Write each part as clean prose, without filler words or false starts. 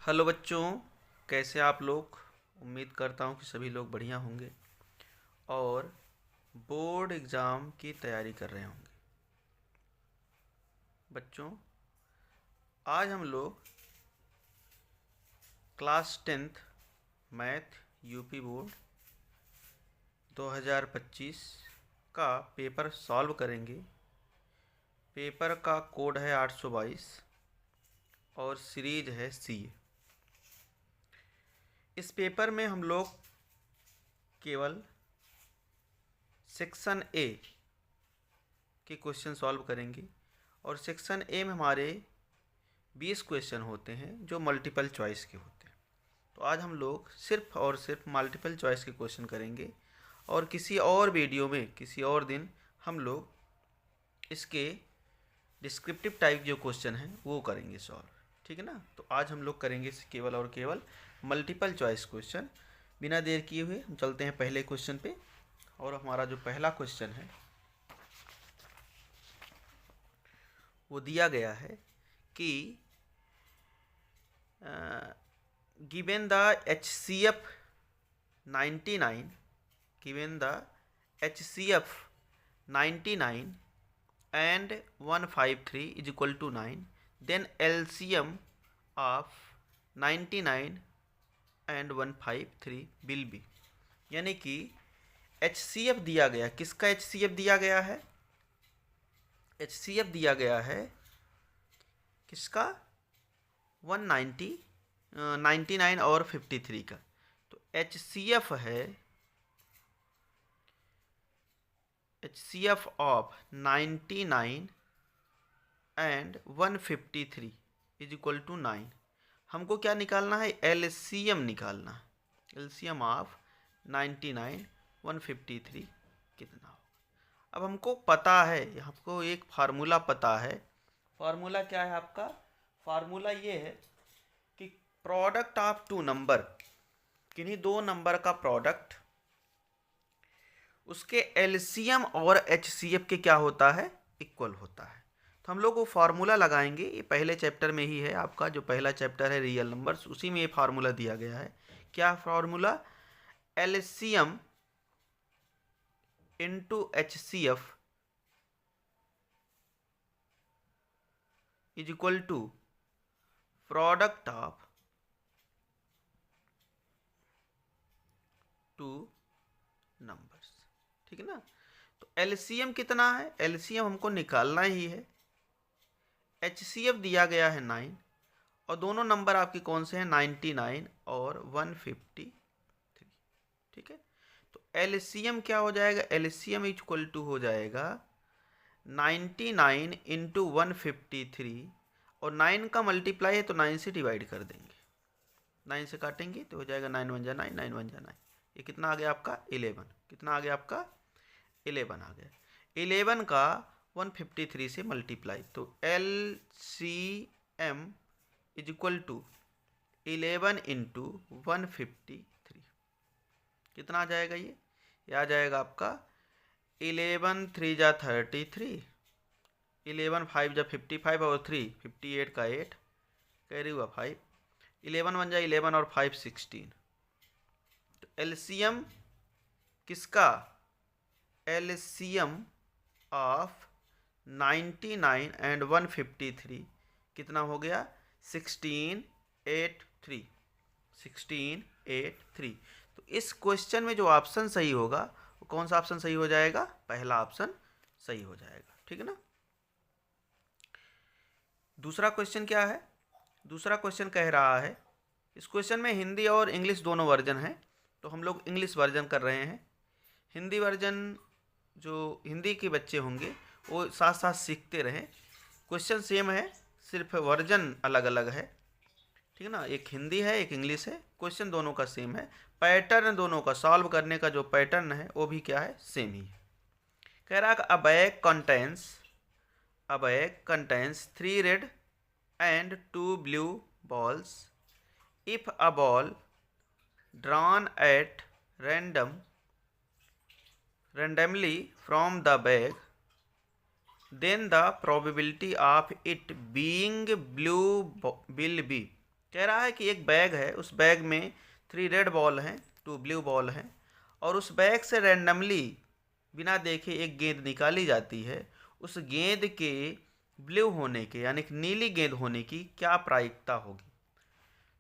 Hello बच्चों, कैसे आप लोग। उम्मीद करता हूँ कि सभी लोग बढ़िया होंगे और बोर्ड एग्ज़ाम की तैयारी कर रहे होंगे। बच्चों, आज हम लोग class 10th math UP board 2025 का पेपर सॉल्व करेंगे। पेपर का कोड है 822 और सीरीज है सीए। इस पेपर में हम लोग केवल सेक्शन ए के क्वेश्चन सॉल्व करेंगे और सेक्शन ए में हमारे 20 क्वेश्चन होते हैं जो मल्टीपल चॉइस के होते हैं। तो आज हम लोग सिर्फ और सिर्फ मल्टीपल चॉइस के क्वेश्चन करेंगे और किसी और वीडियो में किसी और दिन हम लोग इसके डिस्क्रिप्टिव टाइप जो क्वेश्चन हैं वो करेंगे सॉल्व। ठीक है ना। तो आज हम लोग करेंगे केवल और केवल मल्टीपल चॉइस क्वेश्चन। बिना देर किए हुए हम चलते हैं पहले क्वेश्चन पे। और हमारा जो पहला क्वेश्चन है वो दिया गया है कि given the HCF 99 and 153 is equal to 9, then LCM of 99 and 153 will be। यानी कि HCF दिया गया, किसका HCF दिया गया है? HCF दिया गया है किसका? 99 और 53 का। तो HCF है, HCF of 99 and 153 is equal to 9। हमको क्या निकालना है? LCM निकालना है। LCM ऑफ 99 153 कितना होगा? अब हमको पता है, हमको एक फार्मूला पता है। फार्मूला क्या है आपका? फार्मूला ये है कि प्रोडक्ट ऑफ टू नंबर, किन्हीं दो नंबर का प्रोडक्ट, उसके एलसीएम और एचसीएफ के क्या होता है? इक्वल होता है। तो हम लोग वो फार्मूला लगाएंगे। ये पहले चैप्टर में ही है, आपका जो पहला चैप्टर है रियल नंबर्स, उसी में ये फार्मूला दिया गया है। क्या formula? LCM into HCF is equal to product of two numbers. ठीक है ना। तो एलसीएम कितना है? एलसीएम हमको निकालना ही है। एचसीएफ दिया गया है 9 और दोनों नंबर आपके कौन से हैं? 99 और 153। ठीक है। तो एलसीएम क्या हो जाएगा? एलसीएम इक्वल टू हो जाएगा 99 इंटू 153 और 9 का मल्टीप्लाई है तो 9 से डिवाइड कर देंगे। 9 से काटेंगे तो हो जाएगा 9 1 जा 9, 9 1 जा 9। ये कितना आ गया आपका? 11। कितना आ गया आपका? 11 आ गया। 11 का 153 से मल्टीप्लाई, तो LCM is equal to 11 into 153। कितना आ जाएगा ये? आ जाएगा आपका 11 3 जा 33, 11 5 जा 55 और 3 58 का 8 कैरी हुआ 5, 11 1 जा 11 और 5 16। तो एलसीएम किसका? एलसीएम ऑफ 99 एंड 153 कितना हो गया? 1683। 1683। तो इस क्वेश्चन में जो ऑप्शन सही होगा वो कौन सा ऑप्शन सही हो जाएगा? पहला ऑप्शन सही हो जाएगा। ठीक है ना। दूसरा क्वेश्चन क्या है? दूसरा क्वेश्चन कह रहा है, इस क्वेश्चन में हिंदी और इंग्लिश दोनों वर्जन हैं, तो हम लोग इंग्लिश वर्जन कर रहे हैं। हिंदी वर्जन जो हिंदी के बच्चे होंगे वो साथ साथ सीखते रहें। क्वेश्चन सेम है, सिर्फ वर्जन अलग अलग है। ठीक है ना। एक हिंदी है, एक इंग्लिश है, क्वेश्चन दोनों का सेम है। पैटर्न दोनों का सॉल्व करने का जो पैटर्न है वो भी क्या है? सेम ही है। कह रहा है अ bag contains 3 red and 2 blue balls if a ball drawn at randomly from the bag, then the probability of it being blue will be। कह रहा है कि एक बैग है, उस बैग में 3 रेड बॉल हैं, 2 ब्लू बॉल हैं, और उस बैग से रैंडमली बिना देखे एक गेंद निकाली जाती है। उस गेंद के ब्लू होने के यानी कि नीली गेंद होने की क्या प्रायिकता होगी।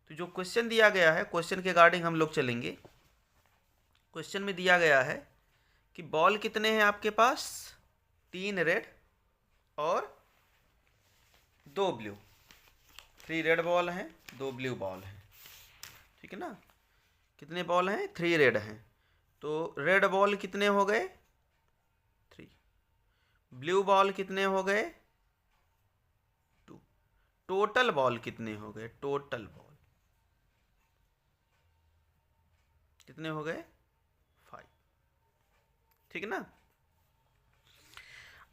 तो जो क्वेश्चन दिया गया है, क्वेश्चन के अकॉर्डिंग हम लोग चलेंगे। क्वेश्चन में दिया गया है कि बॉल कितने हैं आपके पास, 3 रेड और 2 ब्लू। 3 रेड बॉल हैं, 2 ब्लू बॉल हैं, ठीक है ना। कितने बॉल हैं, 3 रेड हैं, तो रेड बॉल कितने हो गए, 3। ब्लू बॉल कितने हो गए, 2। टोटल बॉल कितने हो गए, टोटल बॉल कितने हो गए, 5, ठीक है ना।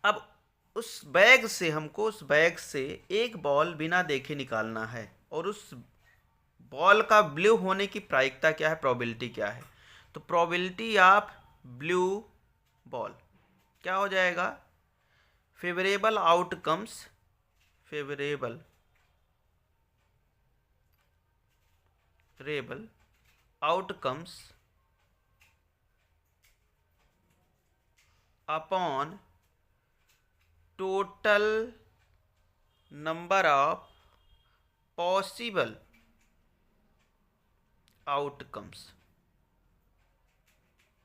अब उस बैग से हमको, उस बैग से एक बॉल बिना देखे निकालना है, और उस बॉल का ब्लू होने की प्रायिकता क्या है, प्रोबेबिलिटी क्या है। तो प्रोबेबिलिटी ऑफ ब्लू बॉल क्या हो जाएगा, favourable outcomes, favourable outcomes upon total number of possible outcomes,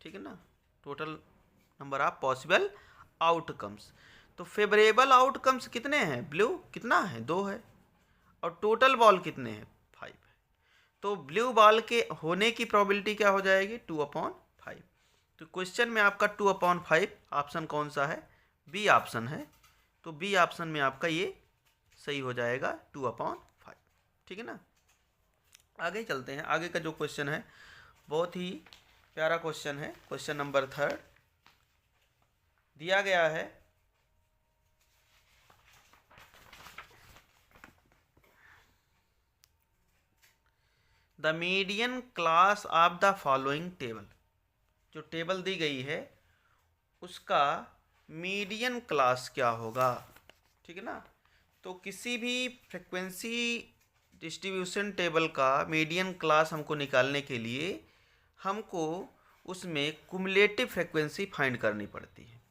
ठीक है ना, total number of possible outcomes. तो फेवरेबल आउटकम्स कितने हैं, ब्लू कितना है, 2 है, और टोटल बॉल कितने हैं, 5 है। तो ब्लू बॉल के होने की प्रोबेबिलिटी क्या हो जाएगी, 2/5। तो क्वेश्चन में आपका 2/5 ऑप्शन कौन सा है, बी ऑप्शन है। तो बी ऑप्शन में आपका ये सही हो जाएगा, 2/5, ठीक है ना। आगे चलते हैं। आगे का जो क्वेश्चन है बहुत ही प्यारा क्वेश्चन है। क्वेश्चन नंबर 3 दिया गया है, the median class of the following table. जो टेबल दी गई है उसका मीडियन क्लास क्या होगा, ठीक है ना। तो किसी भी फ्रिक्वेंसी डिस्ट्रीब्यूशन टेबल का मीडियन क्लास हमको निकालने के लिए हमको उसमें कुमुलेटिव फ्रिक्वेंसी फाइंड करनी पड़ती है।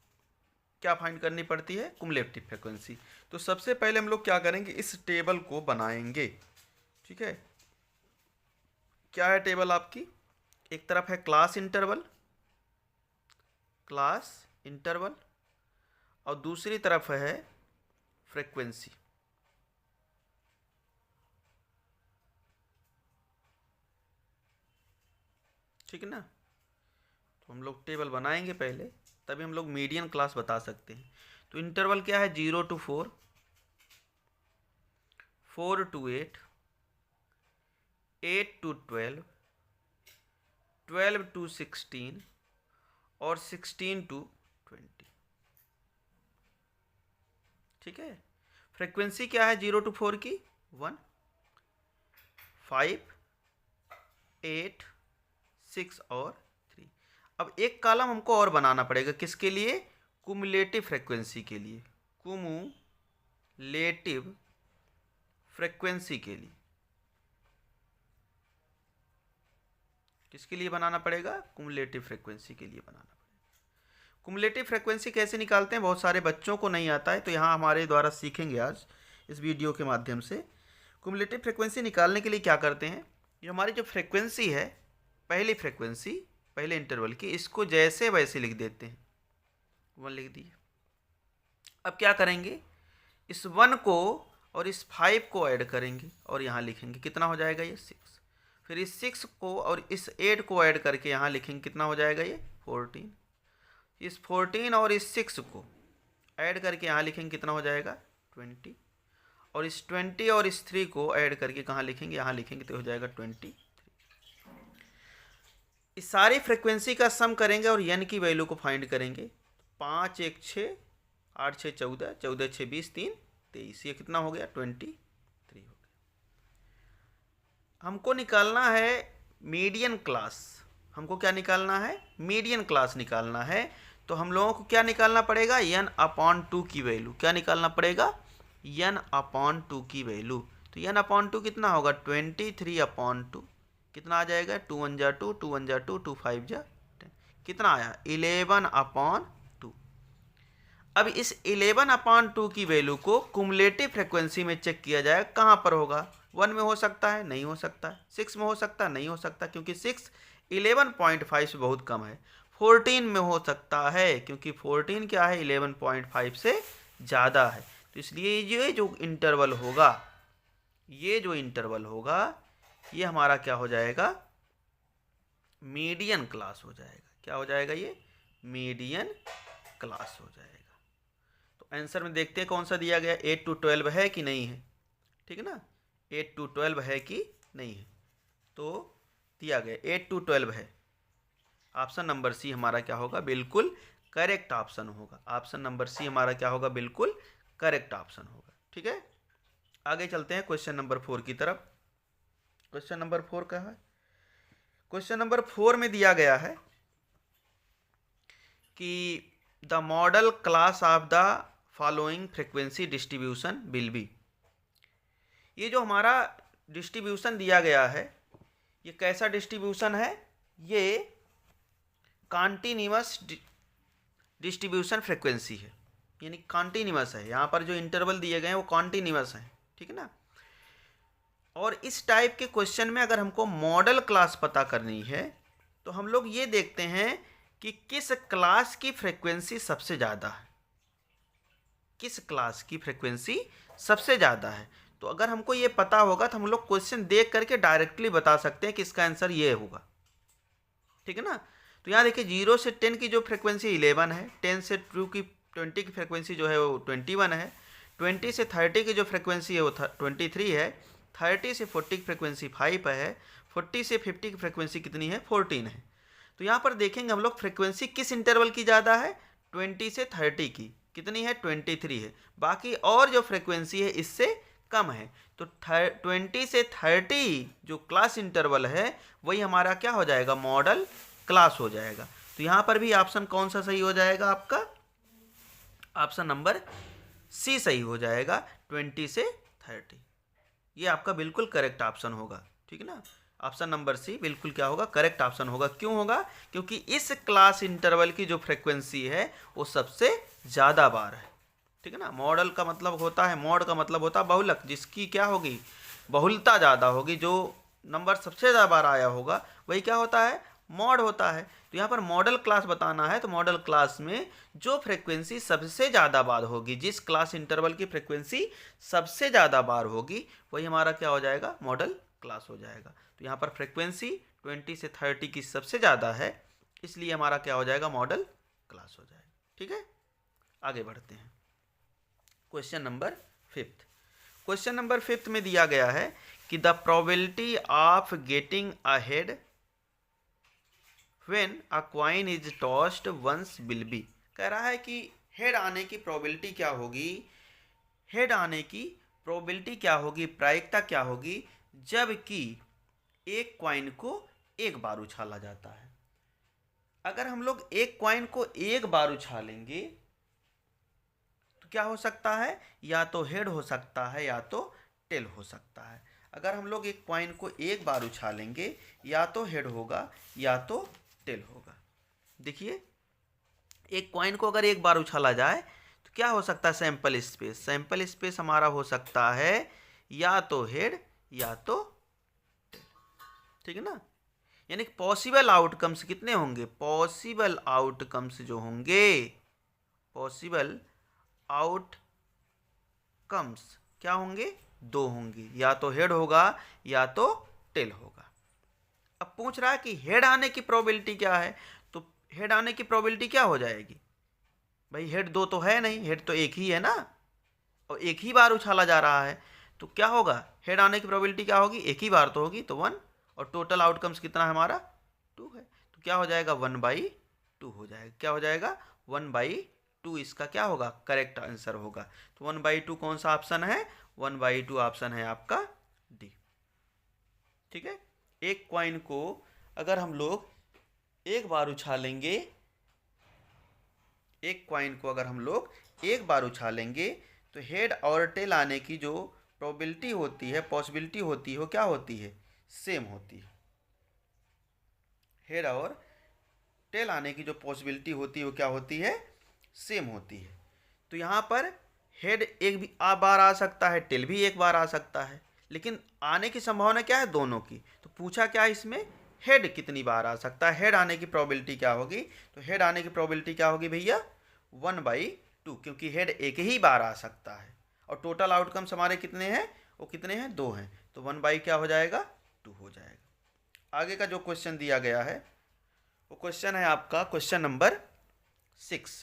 क्या फाइंड करनी पड़ती है, कुमुलेटिव फ्रिक्वेंसी। तो सबसे पहले हम लोग क्या करेंगे, इस टेबल को बनाएंगे, ठीक है। क्या है टेबल आपकी, एक तरफ है क्लास इंटरवल, और दूसरी तरफ है फ्रिक्वेंसी, ठीक है ना। तो हम लोग टेबल बनाएंगे पहले, तभी हम लोग मीडियन क्लास बता सकते हैं। तो इंटरवल क्या है, 0 to 4, 4 to 8, 8 to 12, 12 to 16 और 16 to 20, ठीक है। फ्रिक्वेंसी क्या है 0 to 4 की, 1, 5, 8, 6 और 3। अब एक कॉलम हमको और बनाना पड़ेगा, किसके लिए, कुमुलेटिव फ्रिक्वेंसी के लिए, कुमुलेटिव फ्रिक्वेंसी के लिए। किसके लिए बनाना पड़ेगा, कुमुलेटिव फ्रिक्वेंसी के लिए बनाना पड़ेगा। कुमुलेटिव फ्रिक्वेंसी कैसे निकालते हैं, बहुत सारे बच्चों को नहीं आता है, तो यहाँ हमारे द्वारा सीखेंगे आज इस वीडियो के माध्यम से। कुमुलेटिव फ्रिक्वेंसी निकालने के लिए क्या करते हैं, ये हमारी जो फ्रिक्वेंसी है, पहली फ्रिक्वेंसी पहले इंटरवल की, इसको जैसे वैसे लिख देते हैं, 1 लिख दिए। अब क्या करेंगे, इस 1 को और इस 5 को ऐड करेंगे और यहाँ लिखेंगे, कितना हो जाएगा ये 6। फिर इस 6 को और इस 8 को ऐड करके यहाँ लिखेंगे, कितना हो जाएगा ये 14। इस 14 और इस 6 को ऐड करके यहाँ लिखेंगे, कितना हो जाएगा 20। और इस 20 और इस 3 को ऐड करके कहाँ लिखेंगे, यहाँ लिखेंगे, तो हो जाएगा 23। इस सारी फ्रिक्वेंसी का सम करेंगे और n की वैल्यू को फाइंड करेंगे। 5 1 6, 8 6 14, 14 6 20, 3 23, ये कितना हो गया 23 हो गया। हमको निकालना है मीडियन क्लास, हमको क्या निकालना है, मीडियन क्लास निकालना है। तो हम लोगों को क्या निकालना पड़ेगा, n/2 की वैल्यू, क्या निकालना पड़ेगा, n/2 की वैल्यू। तो n अपॉन 2 कितना होगा 23 अपॉन 2, कितना आ जाएगा 2 1 जा 2, 2 1 जा 2, 2 5 जा 10, कितना आया 11 अपॉन 2। अब इस 11 अपॉन 2 की वैल्यू को कुमुलेटिव फ्रिक्वेंसी में चेक किया जाए, कहाँ पर होगा, 1 में हो सकता है, नहीं हो सकता, 6 में हो सकता है, नहीं हो सकता, क्योंकि 6 11.5 से बहुत कम है। 14 में हो सकता है, क्योंकि 14 क्या है 11.5 से ज़्यादा है। तो इसलिए ये जो इंटरवल होगा, ये हमारा क्या हो जाएगा, मीडियन क्लास हो जाएगा। क्या हो जाएगा, ये मीडियन क्लास हो जाएगा। तो आंसर में देखते हैं कौन सा दिया गया, 8 to 12 है कि नहीं है, ठीक है ना, 8 to 12 है कि नहीं है। तो दिया गया 8 to 12 है। ऑप्शन नंबर सी हमारा क्या होगा, बिल्कुल करेक्ट ऑप्शन होगा। ऑप्शन नंबर सी हमारा क्या होगा, बिल्कुल करेक्ट ऑप्शन होगा। ठीक है, आगे चलते हैं क्वेश्चन नंबर 4 की तरफ। क्वेश्चन नंबर 4 क्या है, क्वेश्चन नंबर 4 में दिया गया है कि the model class of the following frequency distribution will be. ये जो हमारा डिस्ट्रीब्यूशन दिया गया है, ये कैसा डिस्ट्रीब्यूशन है, ये कॉन्टिन्यूअस डिस्ट्रीब्यूशन फ्रीक्वेंसी है, यानी कॉन्टिन्यूअस है। यहाँ पर जो इंटरवल दिए गए हैं वो कॉन्टिन्यूअस हैं, ठीक है ना। और इस टाइप के क्वेश्चन में अगर हमको मॉडल क्लास पता करनी है तो हम लोग ये देखते हैं कि किस क्लास की फ्रीक्वेंसी सबसे ज़्यादा है, किस क्लास की फ्रीक्वेंसी सबसे ज़्यादा है। तो अगर हमको ये पता होगा तो हम लोग क्वेश्चन देख करके डायरेक्टली बता सकते हैं कि इसका आंसर ये होगा, ठीक है ना। तो यहाँ देखिए 0 से 10 की जो फ्रीक्वेंसी 11 है, 10 से 20 की फ्रीक्वेंसी जो है वो 21 है, 20 से 30 की जो फ्रीक्वेंसी है वो 23 है, 30 से 40 की फ्रीक्वेंसी 5 है, 40 से 50 की फ्रीक्वेंसी कितनी है 14 है। तो यहाँ पर देखेंगे हम लोग फ्रीक्वेंसी किस इंटरवल की ज़्यादा है, 20 से 30 की कितनी है 23 है, बाकी और जो फ्रीक्वेंसी है इससे कम है। तो 20 से 30 जो क्लास इंटरवल है वही हमारा क्या हो जाएगा, मॉडल क्लास हो जाएगा। तो यहाँ पर भी ऑप्शन कौन सा सही हो जाएगा, आपका ऑप्शन नंबर सी सही हो जाएगा, 20 से 30, ये आपका बिल्कुल करेक्ट ऑप्शन होगा, ठीक है ना। ऑप्शन नंबर सी बिल्कुल क्या होगा, करेक्ट ऑप्शन होगा। क्यों होगा, क्योंकि इस क्लास इंटरवल की जो फ्रीक्वेंसी है वो सबसे ज़्यादा बार है, ठीक है ना। मॉडल का मतलब होता है, मॉड का मतलब होता है बहुलक, जिसकी क्या होगी, बहुलता ज़्यादा होगी, जो नंबर सबसे ज़्यादा बार आया होगा वही क्या होता है, मॉड होता है। तो यहाँ पर मॉडल क्लास बताना है तो मॉडल क्लास में जो फ्रीक्वेंसी सबसे ज़्यादा बार होगी, जिस क्लास इंटरवल की फ्रीक्वेंसी सबसे ज़्यादा बार होगी वही हमारा क्या हो जाएगा, मॉडल क्लास हो जाएगा। तो यहाँ पर फ्रीक्वेंसी 20 से 30 की सबसे ज़्यादा है, इसलिए हमारा क्या हो जाएगा, मॉडल क्लास हो जाएगा। ठीक है, आगे बढ़ते हैं। Question number 5। क्वेश्चन नंबर 5 में दिया गया है कि the probability of getting a head when a coin is tossed once will be. कह रहा है कि हेड आने की प्रोबेबिलिटी क्या होगी, हेड आने की प्रोबेबिलिटी क्या होगी, प्रायिकता क्या होगी, जबकि एक कॉइन को एक बार उछाला जाता है। अगर हम लोग एक कॉइन को एक बार उछालेंगे तो क्या हो सकता है, या तो हेड हो सकता है या तो टेल हो सकता है। अगर हम लोग एक कॉइन को एक बार उछालेंगे या तो हेड होगा या तो टेल होगा। देखिए एक कॉइन को अगर एक बार उछाला जाए तो क्या हो सकता है, सैंपल स्पेस, सैंपल स्पेस हमारा हो सकता है या तो हेड या तो टेल, ठीक है ना। यानी पॉसिबल आउटकम्स कितने होंगे, पॉसिबल आउटकम्स जो होंगे, पॉसिबल आउटकम्स क्या होंगे, 2 होंगे, या तो हेड होगा या तो टेल होगा। अब पूछ रहा है कि हेड आने की प्रोबेबिलिटी क्या है, तो हेड आने की प्रोबेबिलिटी क्या हो जाएगी, भाई हेड 2 तो है नहीं, हेड तो एक ही है ना, और एक ही बार उछाला जा रहा है, तो क्या होगा, हेड आने की प्रोबेबिलिटी क्या होगी, एक ही बार तो होगी, तो 1, और टोटल आउटकम्स कितना है हमारा 2 है, तो क्या हो जाएगा 1/2 हो जाएगा। क्या हो जाएगा 1/2, इसका क्या होगा, करेक्ट आंसर होगा। तो 1/2 कौन सा ऑप्शन है, 1/2 ऑप्शन है आपका डी। ठीक है, एक कॉइन को अगर हम लोग एक बार उछालेंगे, एक कॉइन को अगर हम लोग एक बार उछालेंगे तो हेड और टेल आने की जो प्रोबेबिलिटी होती है, पॉसिबिलिटी होती है, वो क्या होती है, सेम होती है। हेड और टेल आने की जो पॉसिबिलिटी होती है वो क्या होती है, सेम होती है। तो यहाँ पर हेड एक भी बार आ सकता है, टेल भी एक बार आ सकता है, लेकिन आने की संभावना क्या है, दोनों की। तो पूछा क्या है इसमें, हेड कितनी बार आ सकता है, हेड आने की प्रोबेबिलिटी क्या होगी। तो हेड आने की प्रोबेबिलिटी क्या होगी भैया, 1/2, क्योंकि हेड एक ही बार आ सकता है और टोटल आउटकम्स हमारे कितने हैं, वो कितने हैं, 2 हैं। तो 1/2 क्या हो जाएगा, 2 हो जाएगा। आगे का जो क्वेश्चन दिया गया है वो क्वेश्चन है आपका क्वेश्चन नंबर 6।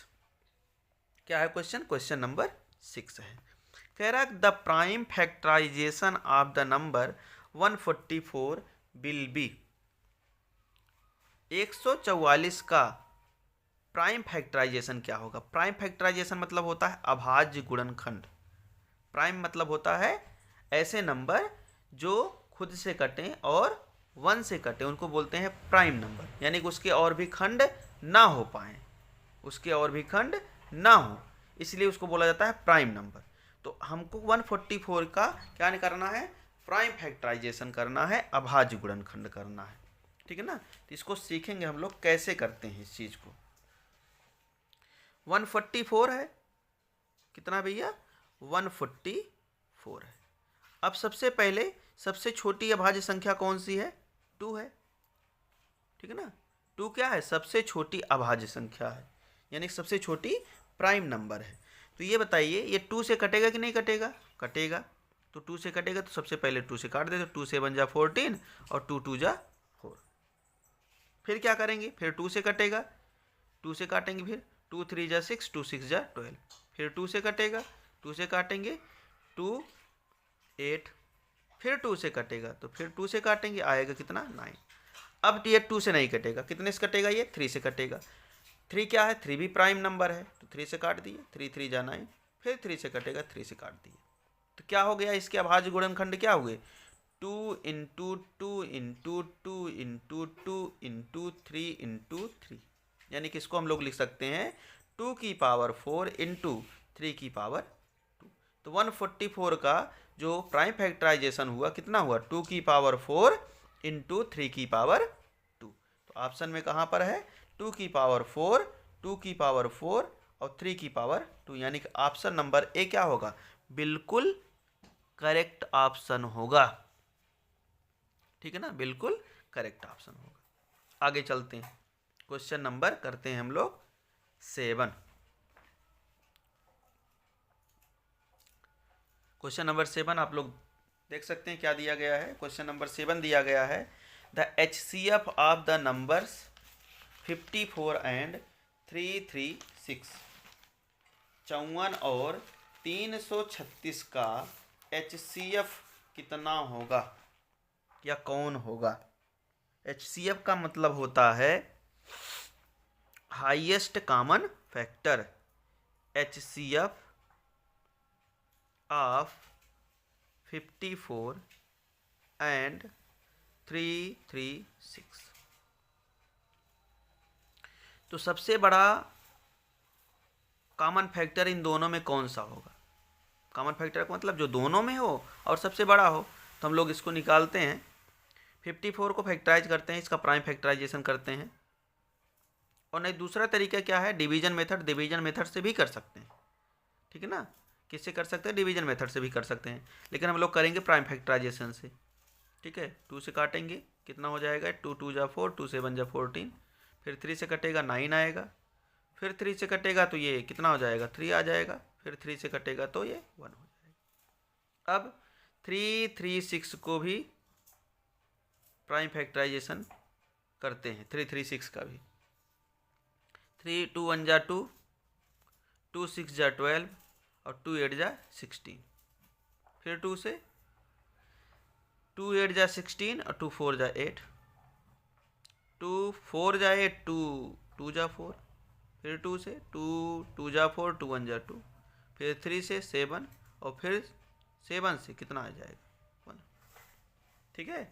क्या है क्वेश्चन, क्वेश्चन नंबर 6 है। कह रहा है the prime factorization of the number 144 will be. 144 का प्राइम फैक्टराइजेशन क्या होगा। प्राइम फैक्टराइजेशन मतलब होता है अभाज्य गुणनखंड। प्राइम मतलब होता है ऐसे नंबर जो खुद से कटें और 1 से कटें, उनको बोलते हैं प्राइम नंबर, यानी कि उसके और भी खंड ना हो पाए, उसके और भी खंड ना हो, इसलिए उसको बोला जाता है प्राइम नंबर। तो हमको 144 का क्या नहीं करना है, प्राइम फैक्टराइजेशन करना है, अभाज्य गुणनखंड करना है, ठीक है ना। तो इसको सीखेंगे हम लोग कैसे करते हैं इस चीज़ को। 144 है, कितना भैया, 144 है। अब सबसे पहले सबसे छोटी अभाज्य संख्या कौन सी है, 2 है, ठीक है ना। 2 क्या है, सबसे छोटी अभाज्य संख्या है, यानी सबसे छोटी प्राइम नंबर है। तो ये बताइए ये 2 से कटेगा कि नहीं कटेगा, कटेगा। तो 2 से कटेगा तो सबसे पहले 2 से काट देते, 2 से 1 जा 14 और 2 2 जा 4। फिर क्या करेंगे, फिर 2 से कटेगा, 2 से काटेंगे, फिर 2 3 जा 6, 2 6 जा 12, फिर 2 से कटेगा, 2 से काटेंगे 2 8, फिर 2 से कटेगा तो फिर 2 से काटेंगे, आएगा कितना 9। अब ये 2 से नहीं कटेगा, कितने से कटेगा, ये 3 से कटेगा। 3 क्या है, 3 भी प्राइम नंबर है, तो 3 से काट दिए, 3 3 जा 9, फिर 3 से कटेगा, 3 से काट दिए। तो क्या हो गया, इसके अभाज्य गुणनखंड क्या हुए, 2 into 2 into 2 into 2 into 3 into 3, यानी कि इसको हम लोग लिख सकते हैं 2 की पावर 4 इंटू 3 की पावर 2। तो 144 का जो प्राइम फैक्टराइजेशन हुआ कितना हुआ, 2 की पावर 4 इंटू 3 की पावर 2। तो ऑप्शन में कहाँ पर है, 2 की पावर 4, 2 की पावर 4 और 3 की पावर 2, यानी कि ऑप्शन नंबर ए क्या होगा, बिल्कुल करेक्ट ऑप्शन होगा, ठीक है ना, बिल्कुल करेक्ट ऑप्शन होगा। आगे चलते हैं, क्वेश्चन नंबर करते हैं हम लोग 7। क्वेश्चन नंबर 7 आप लोग देख सकते हैं क्या दिया गया है। क्वेश्चन नंबर 7 दिया गया है the HCF of the numbers 54 and 336, 54 और 336 का HCF कितना होगा या कौन होगा। HCF का मतलब होता है highest common factor. HCF of 54 and 336, तो सबसे बड़ा कॉमन फैक्टर इन दोनों में कौन सा होगा। कॉमन फैक्टर का मतलब जो दोनों में हो और सबसे बड़ा हो, तो हम लोग इसको निकालते हैं, 54 को फैक्टराइज करते हैं, इसका प्राइम फैक्टराइजेशन करते हैं, और नहीं दूसरा तरीका क्या है, डिवीजन मेथड। डिवीजन मेथड से भी कर सकते हैं, ठीक है ना, किससे कर सकते हैं, डिवीजन मेथड से भी कर सकते हैं, लेकिन हम लोग करेंगे प्राइम फैक्टराइजेशन से, ठीक है। 2 से काटेंगे, कितना हो जाएगा, 2 2 जा 4, 2 से 1 जा 14, फिर 3 से कटेगा 9 आएगा, फिर 3 से कटेगा तो ये कितना हो जाएगा, 3 आ जाएगा, फिर 3 से कटेगा तो ये 1 हो जाएगा। अब 336 को भी प्राइम फैक्टराइजेशन करते हैं, 336 का भी, 3 2 1 जा 2, 2 6 जा 12 और 2 8 जा 16, फिर 2 से 2 8 जा 16 और 2 4 जा 8, 2 4 जा 8, 2 2 जा 4, फिर 2 से 2 2 जा 4, 2 1 जा 2, फिर 3 से 7 और फिर 7 से कितना आ जाएगा 1, ठीक है।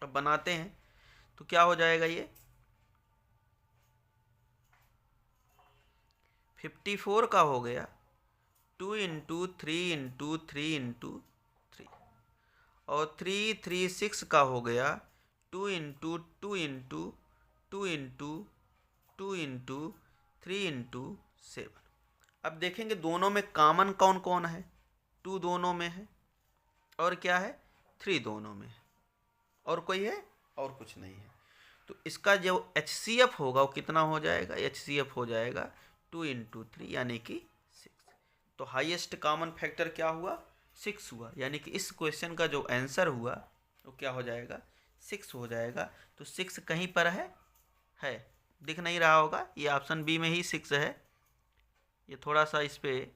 अब बनाते हैं तो क्या हो जाएगा, ये 54 का हो गया 2 इंटू 3 इंटू 3 इंटू 3, और 3 3 6 का हो गया 2 into 2 into 2 into 2 into 3 into 7। अब देखेंगे दोनों में कॉमन कौन कौन है। 2 दोनों में है और क्या है 3 दोनों में है और कोई है और कुछ नहीं है। तो इसका जो HCF होगा वो कितना हो जाएगा, HCF हो जाएगा 2 इंटू 3 यानी कि 6। तो हाईएस्ट कॉमन फैक्टर क्या हुआ 6 हुआ, यानी कि इस क्वेश्चन का जो आंसर हुआ वो क्या हो जाएगा 6 हो जाएगा। तो 6 कहीं पर है दिख नहीं रहा होगा, ये ऑप्शन बी में ही 6 है। ये थोड़ा सा इस पर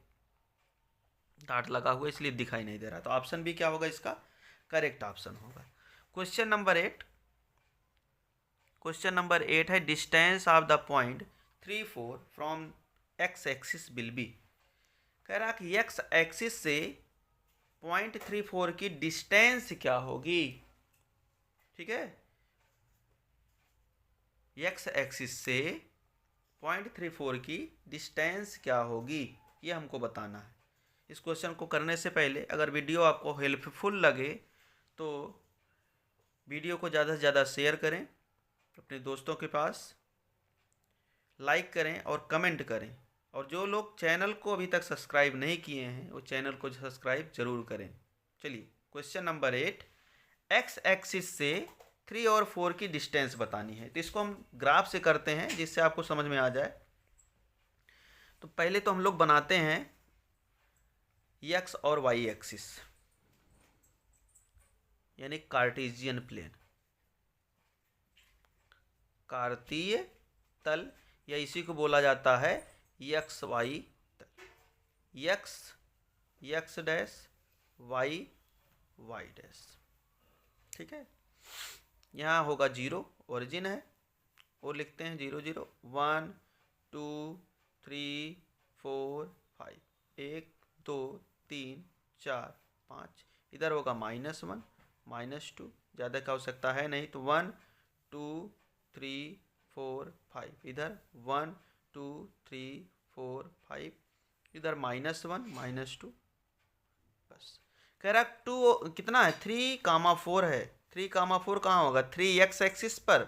डाट लगा हुआ इसलिए दिखाई नहीं दे रहा। तो ऑप्शन बी क्या होगा इसका करेक्ट ऑप्शन होगा। क्वेश्चन नंबर 8 है distance of the point 3 4 from x axis will be. कह रहा कि एक्स एक्सिस से पॉइंट 3 4 की डिस्टेंस क्या होगी। ठीक है, एक्स एक्सिस से पॉइंट 3 4 की डिस्टेंस क्या होगी ये हमको बताना है। इस क्वेश्चन को करने से पहले अगर वीडियो आपको हेल्पफुल लगे तो वीडियो को ज़्यादा से ज़्यादा शेयर करें अपने दोस्तों के पास, लाइक करें और कमेंट करें। और जो लोग चैनल को अभी तक सब्सक्राइब नहीं किए हैं वो चैनल को सब्सक्राइब जरूर करें। चलिए क्वेश्चन नंबर 8, एक्स एक्सिस से 3 और 4 की डिस्टेंस बतानी है। तो इसको हम ग्राफ से करते हैं जिससे आपको समझ में आ जाए। तो पहले तो हम लोग बनाते हैं एक्स और वाई एक्सिस यानी कार्टेशियन प्लेन, कार्तीय तल, या इसी को बोला जाता है एक्स वाई तल। X dash y dash. ठीक है, यहाँ होगा 0 ओरिजिन है और लिखते हैं 0 0 1 2 3 4 5 1 2 3 4 5। इधर होगा -1 -2, ज़्यादा का हो सकता है नहीं। तो 1 2 3 4 5, इधर 1 2 3 4 5, इधर -1 -2। बस कह रहा 2 कितना है 3, 4 है। 3, 4 कहाँ होगा 3 एक्स एक्सिस पर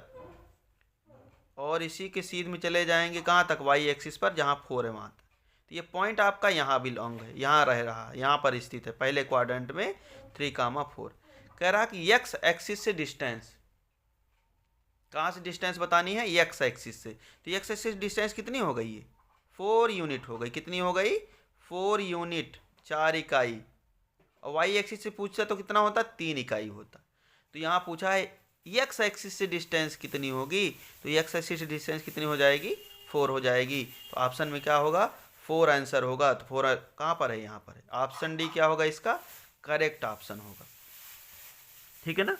और इसी के सीध में चले जाएंगे कहाँ तक वाई एक्सिस पर जहाँ 4 है वहाँ तक। तो ये पॉइंट आपका यहाँ बिलोंग है, यहाँ रह रहा है, यहाँ पर स्थित है पहले क्वाड्रेंट में 3, 4। कह रहा कि एक्स एक्सिस से डिस्टेंस, कहाँ से डिस्टेंस बतानी है एक्स एक्सिस से। तो एक्स एक्सिस डिस्टेंस कितनी हो गई है 4 यूनिट हो गई। कितनी हो गई 4 यूनिट, 4 इकाई। और वाई एक्सिस से पूछता तो कितना होता 3 इकाई होता। तो यहाँ पूछा है एक्स एक्सिस से डिस्टेंस कितनी होगी। तो एक्स एक्सिस से डिस्टेंस कितनी हो जाएगी 4 हो जाएगी। तो ऑप्शन में क्या होगा 4 आंसर होगा। तो 4 कहाँ पर है यहाँ पर है। ऑप्शन डी क्या होगा इसका करेक्ट ऑप्शन होगा। ठीक है ना,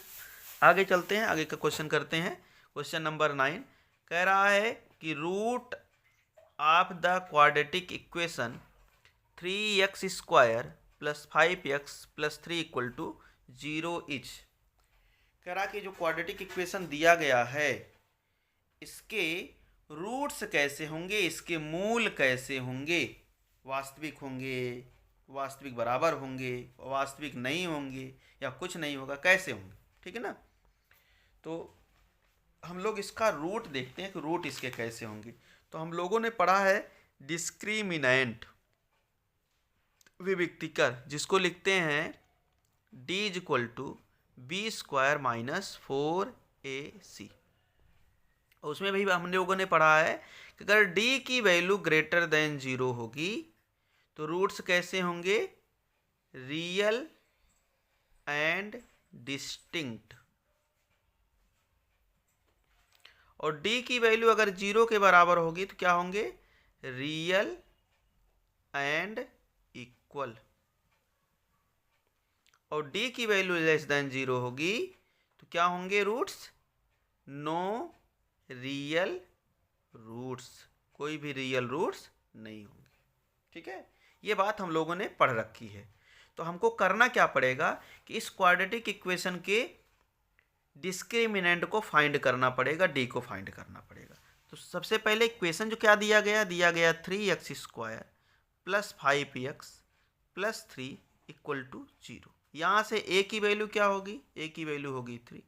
आगे चलते हैं, आगे का क्वेश्चन करते हैं। क्वेश्चन नंबर 9 कह रहा है कि root of the quadratic equation 3x² + 5x + 3 = 0 is. कह रहा कि जो क्वाड्रेटिक इक्वेशन दिया गया है इसके रूट्स कैसे होंगे, इसके मूल कैसे होंगे, वास्तविक होंगे, वास्तविक बराबर होंगे, वास्तविक नहीं होंगे या कुछ नहीं होगा, कैसे होंगे। ठीक है ना, तो हम लोग इसका रूट देखते हैं कि रूट इसके कैसे होंगे। तो हम लोगों ने पढ़ा है डिस्क्रिमिनेंट विविक्तिकर, जिसको लिखते हैं d = b² - 4ac। उसमें भी हम लोगों ने पढ़ा है कि अगर d की वैल्यू ग्रेटर देन 0 होगी तो रूट्स कैसे होंगे रियल एंड डिस्टिंक्ट। और d की वैल्यू अगर 0 के बराबर होगी तो क्या होंगे रियल एंड इक्वल। और d की वैल्यू लेस देन 0 होगी तो क्या होंगे रूट्स नो रियल रूट्स, कोई भी रियल रूट्स नहीं होंगे। ठीक है, ये बात हम लोगों ने पढ़ रखी है। तो हमको करना क्या पड़ेगा कि इस क्वाड्रेटिक इक्वेशन के डिस्क्रिमिनेंट को फाइंड करना पड़ेगा, d को फाइंड करना पड़ेगा। तो सबसे पहले इक्वेशन जो क्या दिया गया 3x² + 5x + 3 = 0, यहाँ से ए की वैल्यू क्या होगी, ए की वैल्यू होगी 3,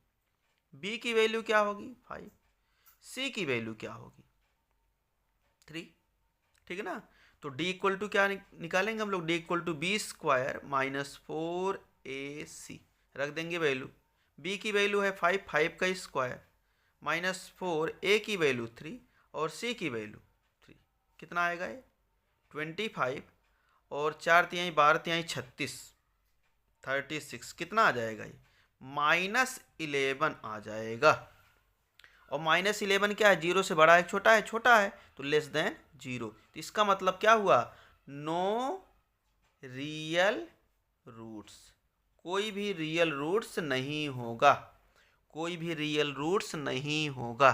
बी की वैल्यू क्या होगी 5, सी की वैल्यू क्या होगी 3, ठीक है ना। तो डी इक्वल टू क्या निकालेंगे हम लोग, d equal to b square minus 4ac रख देंगे वैल्यू, बी की वैल्यू है 5, 5 का स्क्वायर माइनस 4, ए की वैल्यू 3 और सी की वैल्यू 3, कितना आएगा ये 25 और 4 तिहाई 12 तिहाई 36, 36 कितना आ जाएगा ये -11 आ जाएगा। और -11 क्या है, जीरो से बड़ा है छोटा है, छोटा है तो लेस देन जीरो। तो इसका मतलब क्या हुआ, नो रियल रूट्स, कोई भी रियल रूट्स नहीं होगा, कोई भी रियल रूट्स नहीं होगा,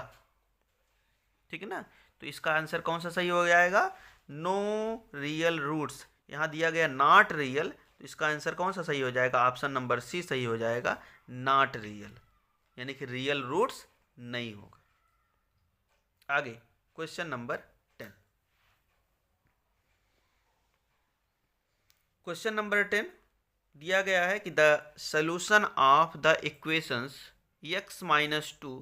ठीक है ना। तो इसका आंसर कौन सा सही हो जाएगा, नो रियल रूट्स। यहाँ दिया गया नॉट रियल, तो इसका आंसर कौन सा सही हो जाएगा, ऑप्शन नंबर सी सही हो जाएगा, नॉट रियल, यानी कि रियल रूट्स नहीं होगा। आगे क्वेश्चन नंबर 10, क्वेश्चन नंबर 10 दिया गया है कि the solution of the equations x minus 2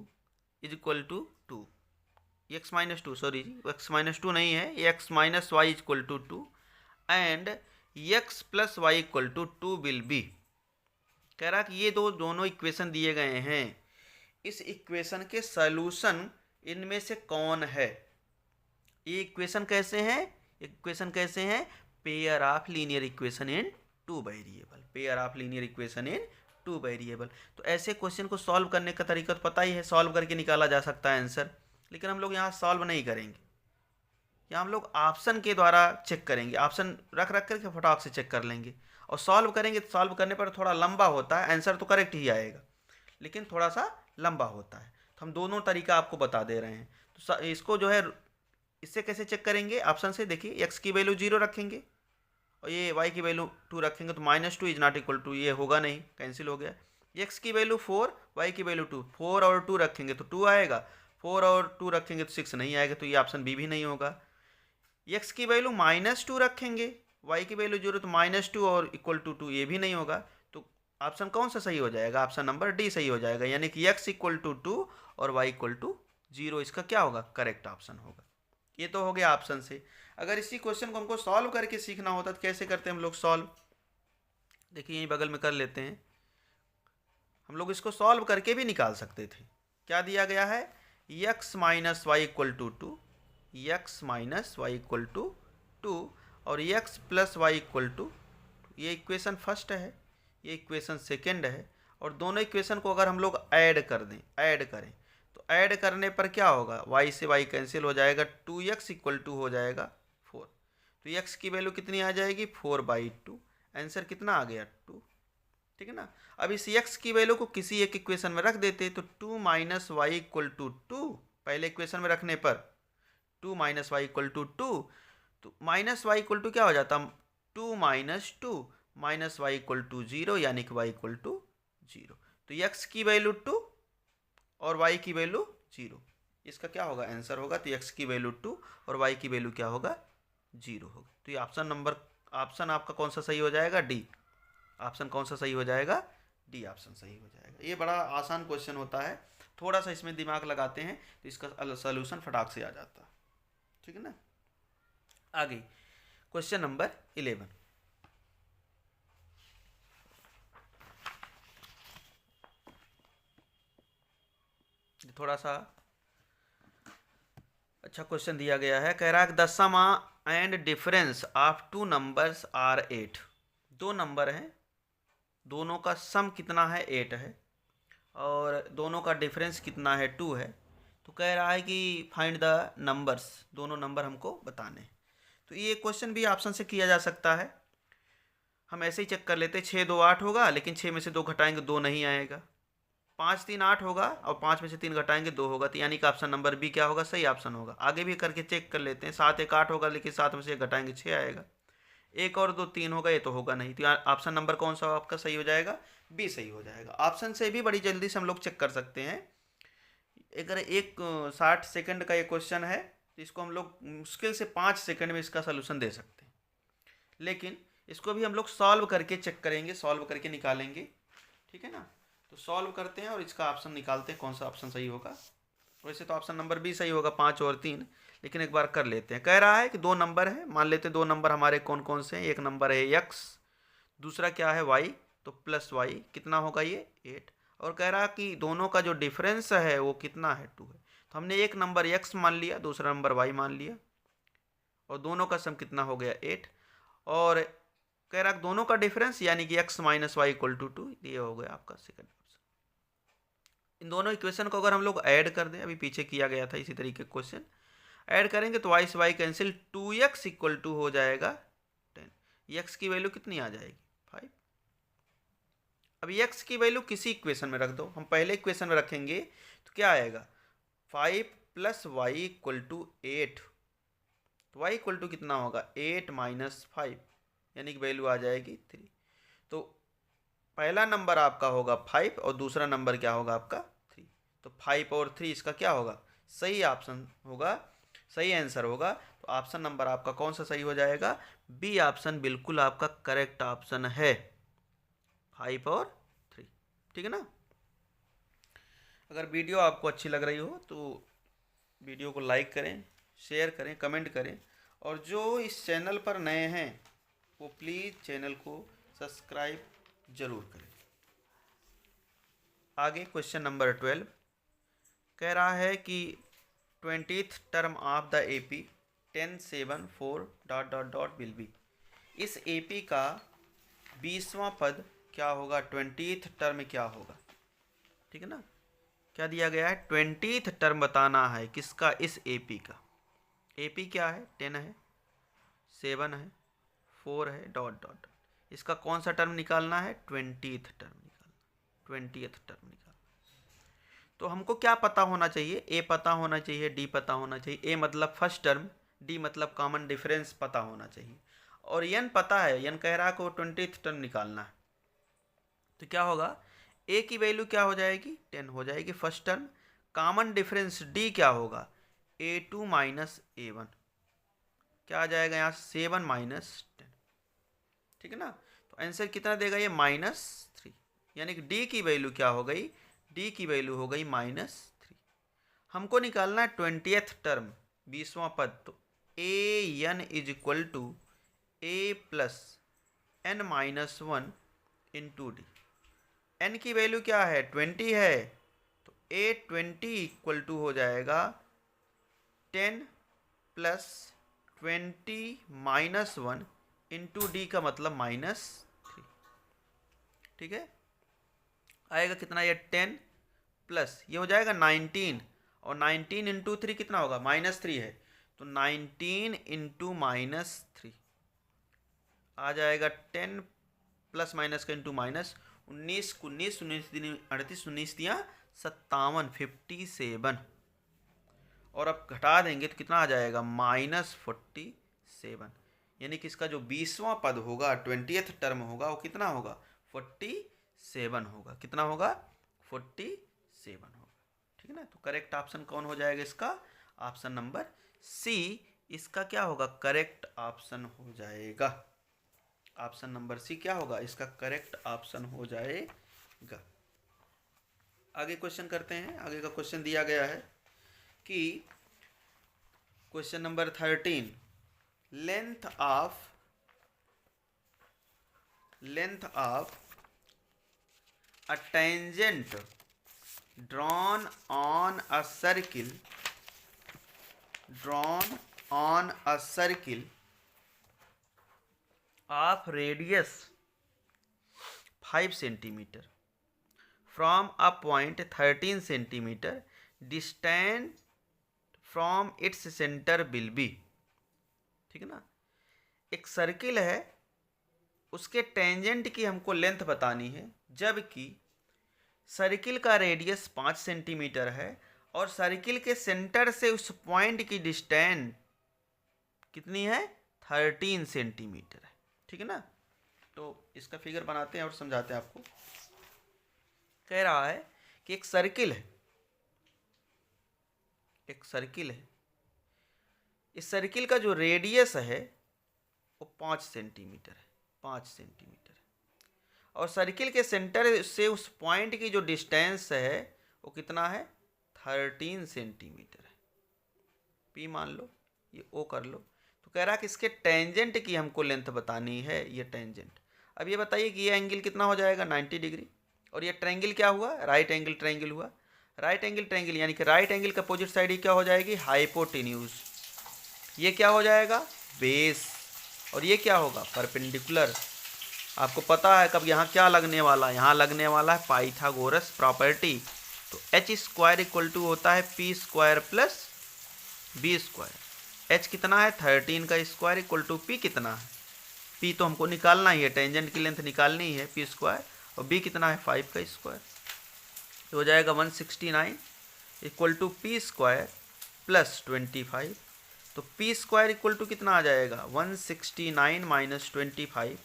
is equal to 2, x minus 2 sorry x minus 2 नहीं है, x minus y equal to 2 and x plus y equal to 2 will be. कह रहा कि ये दोनों इक्वेशन दिए गए हैं, इस इक्वेशन के सॉल्यूशन इनमें से कौन है। ये इक्वेशन कैसे हैं, इक्वेशन कैसे हैं, pair of linear equation in 2 variable, pair of linear equation in 2 variable. तो ऐसे क्वेश्चन को सॉल्व करने का तरीका तो पता ही है, सॉल्व करके निकाला जा सकता है आंसर, लेकिन हम लोग यहाँ सॉल्व नहीं करेंगे, यहाँ हम लोग ऑप्शन के द्वारा चेक करेंगे, ऑप्शन रख रख करके फटाक से चेक कर लेंगे और सॉल्व करेंगे। तो सॉल्व करने पर थोड़ा लंबा होता है, आंसर तो करेक्ट ही आएगा लेकिन थोड़ा सा लंबा होता है। तो हम दोनों तरीका आपको बता दे रहे हैं। तो इसको जो है इससे कैसे चेक करेंगे, ऑप्शन से देखिए, x की वैल्यू 0 रखेंगे और ये y की वैल्यू 2 रखेंगे, तो -2 इज नॉट इक्वल टू, ये होगा नहीं, कैंसिल हो गया। x की वैल्यू 4, y की वैल्यू 2, 4 और 2 रखेंगे तो 2 आएगा, 4 और 2 रखेंगे तो 6 नहीं आएगा, तो ये ऑप्शन बी भी नहीं होगा। x की वैल्यू -2 रखेंगे, y की वैल्यू 0, तो -2 और इक्वल टू 2 ये भी नहीं होगा, तो ऑप्शन कौन सा सही हो जाएगा, ऑप्शन नंबर डी सही हो जाएगा, यानी कि x इक्वल टू 2 और y इक्वल टू 0 इसका क्या होगा, करेक्ट ऑप्शन होगा। ये तो हो गया ऑप्शन से। अगर इसी क्वेश्चन को हमको सॉल्व करके सीखना होता तो कैसे करते हैं हम लोग सॉल्व, देखिए यहीं बगल में कर लेते हैं, हम लोग इसको सॉल्व करके भी निकाल सकते थे। क्या दिया गया है, x minus y equal to 2, x minus y equal to 2 और x plus y equal to, ये इक्वेशन फर्स्ट है, ये इक्वेशन सेकेंड है, और दोनों इक्वेशन को अगर हम लोग ऐड कर दें, ऐड करें, तो ऐड करने पर क्या होगा, y से y कैंसिल हो जाएगा, 2x इक्वल टू हो जाएगा 4, तो x की वैल्यू कितनी आ जाएगी 4/2, आंसर कितना आ गया 2, ठीक है ना। अब इस x की वैल्यू को किसी एक इक्वेशन में रख देते, तो 2 माइनस वाई इक्वल टू 2, पहले इक्वेशन में रखने पर 2 माइनस वाई इक्वल टू 2, तो माइनस वाई इक्वल टू क्या हो जाता, 2 minus 2 minus y equal to 0, यानी कि y इक्वल टू 0, तो x की वैल्यू 2 और y की वैल्यू 0, इसका क्या होगा आंसर होगा, तो x की वैल्यू 2 और y की वैल्यू क्या होगा 0 होगा। तो ये ऑप्शन आपका कौन सा सही हो जाएगा, डी, ऑप्शन कौन सा सही हो जाएगा, डी ऑप्शन सही हो जाएगा। ये बड़ा आसान क्वेश्चन होता है, थोड़ा सा इसमें दिमाग लगाते हैं तो इसका सॉल्यूशन फटाक से आ जाता है, ठीक है ना। आगे क्वेश्चन नंबर 11, थोड़ा सा अच्छा क्वेश्चन दिया गया है। कह रहा है the sum and difference of 2 numbers are 8, दो नंबर हैं, दोनों का सम कितना है 8 है और दोनों का डिफरेंस कितना है 2 है। तो कह रहा है कि फाइंड द नंबर्स, दोनों नंबर हमको बताने। तो ये क्वेश्चन भी ऑप्शन से किया जा सकता है, हम ऐसे ही चेक कर लेते, 6 2 8 होगा, लेकिन 6 में से 2 घटाएंगे 2 नहीं आएगा, 5 3 8 होगा और 5 में से 3 घटाएंगे 2 होगा, तो यानी कि ऑप्शन नंबर बी क्या होगा, सही ऑप्शन होगा। आगे भी करके चेक कर लेते हैं, 7 1 8 होगा, लेकिन 7 में से 1 घटाएंगे 6 आएगा, 1 और 2 3 होगा, ये तो होगा नहीं, तो ऑप्शन नंबर कौन सा आपका सही हो जाएगा, बी सही हो जाएगा। ऑप्शन से भी बड़ी जल्दी से हम लोग चेक कर सकते हैं। अगर 60 सेकंड का ये क्वेश्चन है तो इसको हम लोग मुश्किल से 5 सेकंड में इसका सोल्यूशन दे सकते हैं, लेकिन इसको भी हम लोग सॉल्व करके चेक करेंगे, सॉल्व करके निकालेंगे, ठीक है ना। तो सॉल्व करते हैं और इसका ऑप्शन निकालते हैं, कौन सा ऑप्शन सही होगा। वैसे तो ऑप्शन नंबर बी सही होगा, 5 और 3, लेकिन एक बार कर लेते हैं। कह रहा है कि 2 नंबर है, मान लेते हैं 2 नंबर हमारे कौन कौन से हैं। एक नंबर है x, दूसरा क्या है y, तो प्लस y कितना होगा ये 8। और कह रहा है कि दोनों का जो डिफरेंस है वो कितना है 2 है। तो हमने एक नंबर x मान लिया, दूसरा नंबर y मान लिया, और दोनों का सम कितना हो गया 8। और कह रहा दोनों का डिफरेंस यानी कि x minus y equal to 2, ये हो गया आपका सेकंड ऑप्शन। इन दोनों इक्वेशन को अगर हम लोग ऐड कर दें, अभी पीछे किया गया था इसी तरीके क्वेश्चन, ऐड करेंगे तो y से y cancel, 2x equal to हो जाएगा 10। x की वैल्यू कितनी आ जाएगी 5। अब x की वैल्यू किसी इक्वेशन में रख दो, हम पहले इक्वेशन में रखेंगे तो क्या आएगा 5 प्लस वाई इक्वल टू 8। तो y इक्वल टू कितना होगा 8 माइनस 5, यानी कि वैल्यू आ जाएगी 3। तो पहला नंबर आपका होगा 5 और दूसरा नंबर क्या होगा आपका 3। तो 5 और 3 इसका क्या होगा सही ऑप्शन होगा, सही आंसर होगा। तो ऑप्शन नंबर आपका कौन सा सही हो जाएगा, बी ऑप्शन बिल्कुल आपका करेक्ट ऑप्शन है, 5 और 3, ठीक है ना। अगर वीडियो आपको अच्छी लग रही हो तो वीडियो को लाइक करें, शेयर करें, कमेंट करें, और जो इस चैनल पर नए हैं वो प्लीज़ चैनल को सब्सक्राइब जरूर करें। आगे क्वेश्चन नंबर 12 कह रहा है कि 20th term of the AP 1074 dot dot dot will be. इस AP का 20वां पद क्या होगा, 20th टर्म क्या होगा, ठीक है ना। क्या दिया गया है 20th टर्म बताना है किसका, इस AP का। AP क्या है 10 है, 7 है, 4 है, डॉट डॉट। इसका कौन सा टर्म निकालना है 20th टर्म निकालना, 20th टर्म निकालना। तो हमको क्या पता होना चाहिए, ए पता होना चाहिए, डी पता होना चाहिए। ए मतलब फर्स्ट टर्म, डी मतलब कॉमन डिफरेंस पता होना चाहिए, और एन पता है, एन कह रहा है को 20th टर्म निकालना है। तो क्या होगा ए की वैल्यू क्या हो जाएगी 10 हो जाएगी first term, common difference D क्या होगा A2 माइनस A1, क्या आ जाएगा यहाँ 7 माइनस 10, ठीक है ना। तो आंसर कितना देगा ये -3, यानी कि डी की वैल्यू क्या हो गई, डी की वैल्यू हो गई -3। हमको निकालना है 20th टर्म 20वां पद। तो a n is equal to a plus n minus 1 into d. एन की वैल्यू क्या है 20 है, तो A20 इक्वल टू हो जाएगा 10 प्लस 20 माइनस 1 इंटू डी का मतलब -3, ठीक है। आएगा कितना ये 10 प्लस ये हो जाएगा 19, और 19 इंटू 3 कितना होगा -3 है, तो 19 इंटू -3 आ जाएगा 10 प्लस माइनस का इंटू माइनस, 19 19 38 19 दिया 57 57, और अब घटा देंगे तो कितना आ जाएगा -47, यानी कि इसका जो 20वां पद होगा 20th टर्म होगा वो कितना होगा 47 होगा, कितना होगा 47 होगा, ठीक है ना। तो करेक्ट ऑप्शन कौन हो जाएगा इसका, ऑप्शन नंबर सी इसका क्या होगा करेक्ट ऑप्शन हो जाएगा। ऑप्शन नंबर सी क्या होगा इसका करेक्ट ऑप्शन हो जाएगा। आगे क्वेश्चन करते हैं। आगे का क्वेश्चन दिया गया है कि question number 13, length of a tangent drawn on a circle of radius 5 centimeter from a point 13 centimeter distant from its center will be, ठीक है ना। एक सर्किल है, उसके टेंजेंट की हमको लेंथ बतानी है, जबकि सर्किल का रेडियस 5 सेंटीमीटर है और सर्किल के सेंटर से उस पॉइंट की डिस्टेंस कितनी है 13 सेंटीमीटर है, ठीक है ना। तो इसका फिगर बनाते हैं और समझाते हैं आपको। कह रहा है कि एक सर्किल है, इस सर्किल का जो रेडियस है वो 5 सेंटीमीटर है, 5 सेंटीमीटर। और सर्किल के सेंटर से उस पॉइंट की जो डिस्टेंस है वो कितना है, 13 सेंटीमीटर है। पी मान लो, ये ओ कर लो। तो कह रहा है कि इसके टेंजेंट की हमको लेंथ बतानी है, ये टेंजेंट। अब ये बताइए कि ये एंगल कितना हो जाएगा, 90 डिग्री। और ये ट्रायंगल क्या हुआ, राइट एंगल ट्रायंगल हुआ। राइट एंगल ट्रायंगल यानी कि राइट एंगल का अपोजिट साइड ही क्या हो जाएगी, हाइपोटेन्यूज। ये क्या हो जाएगा, बेस। और ये क्या होगा, परपेंडिकुलर। आपको पता है कब यहाँ क्या लगने वाला है, यहाँ लगने वाला है पाइथागोरस प्रॉपर्टी। तो एच स्क्वायर इक्वल टू होता है p square plus b square. H कितना है, 13 का स्क्वायर इक्वल टू पी कितना है, पी तो हमको निकालना ही है, टेंजेंट की लेंथ निकालनी ही है, पी स्क्वायर। और बी कितना है, 5 का स्क्वायर। तो हो जाएगा 169 equal to p square plus 25। तो पी स्क्वायर इक्वल टू कितना आ जाएगा, 169 माइनस 25,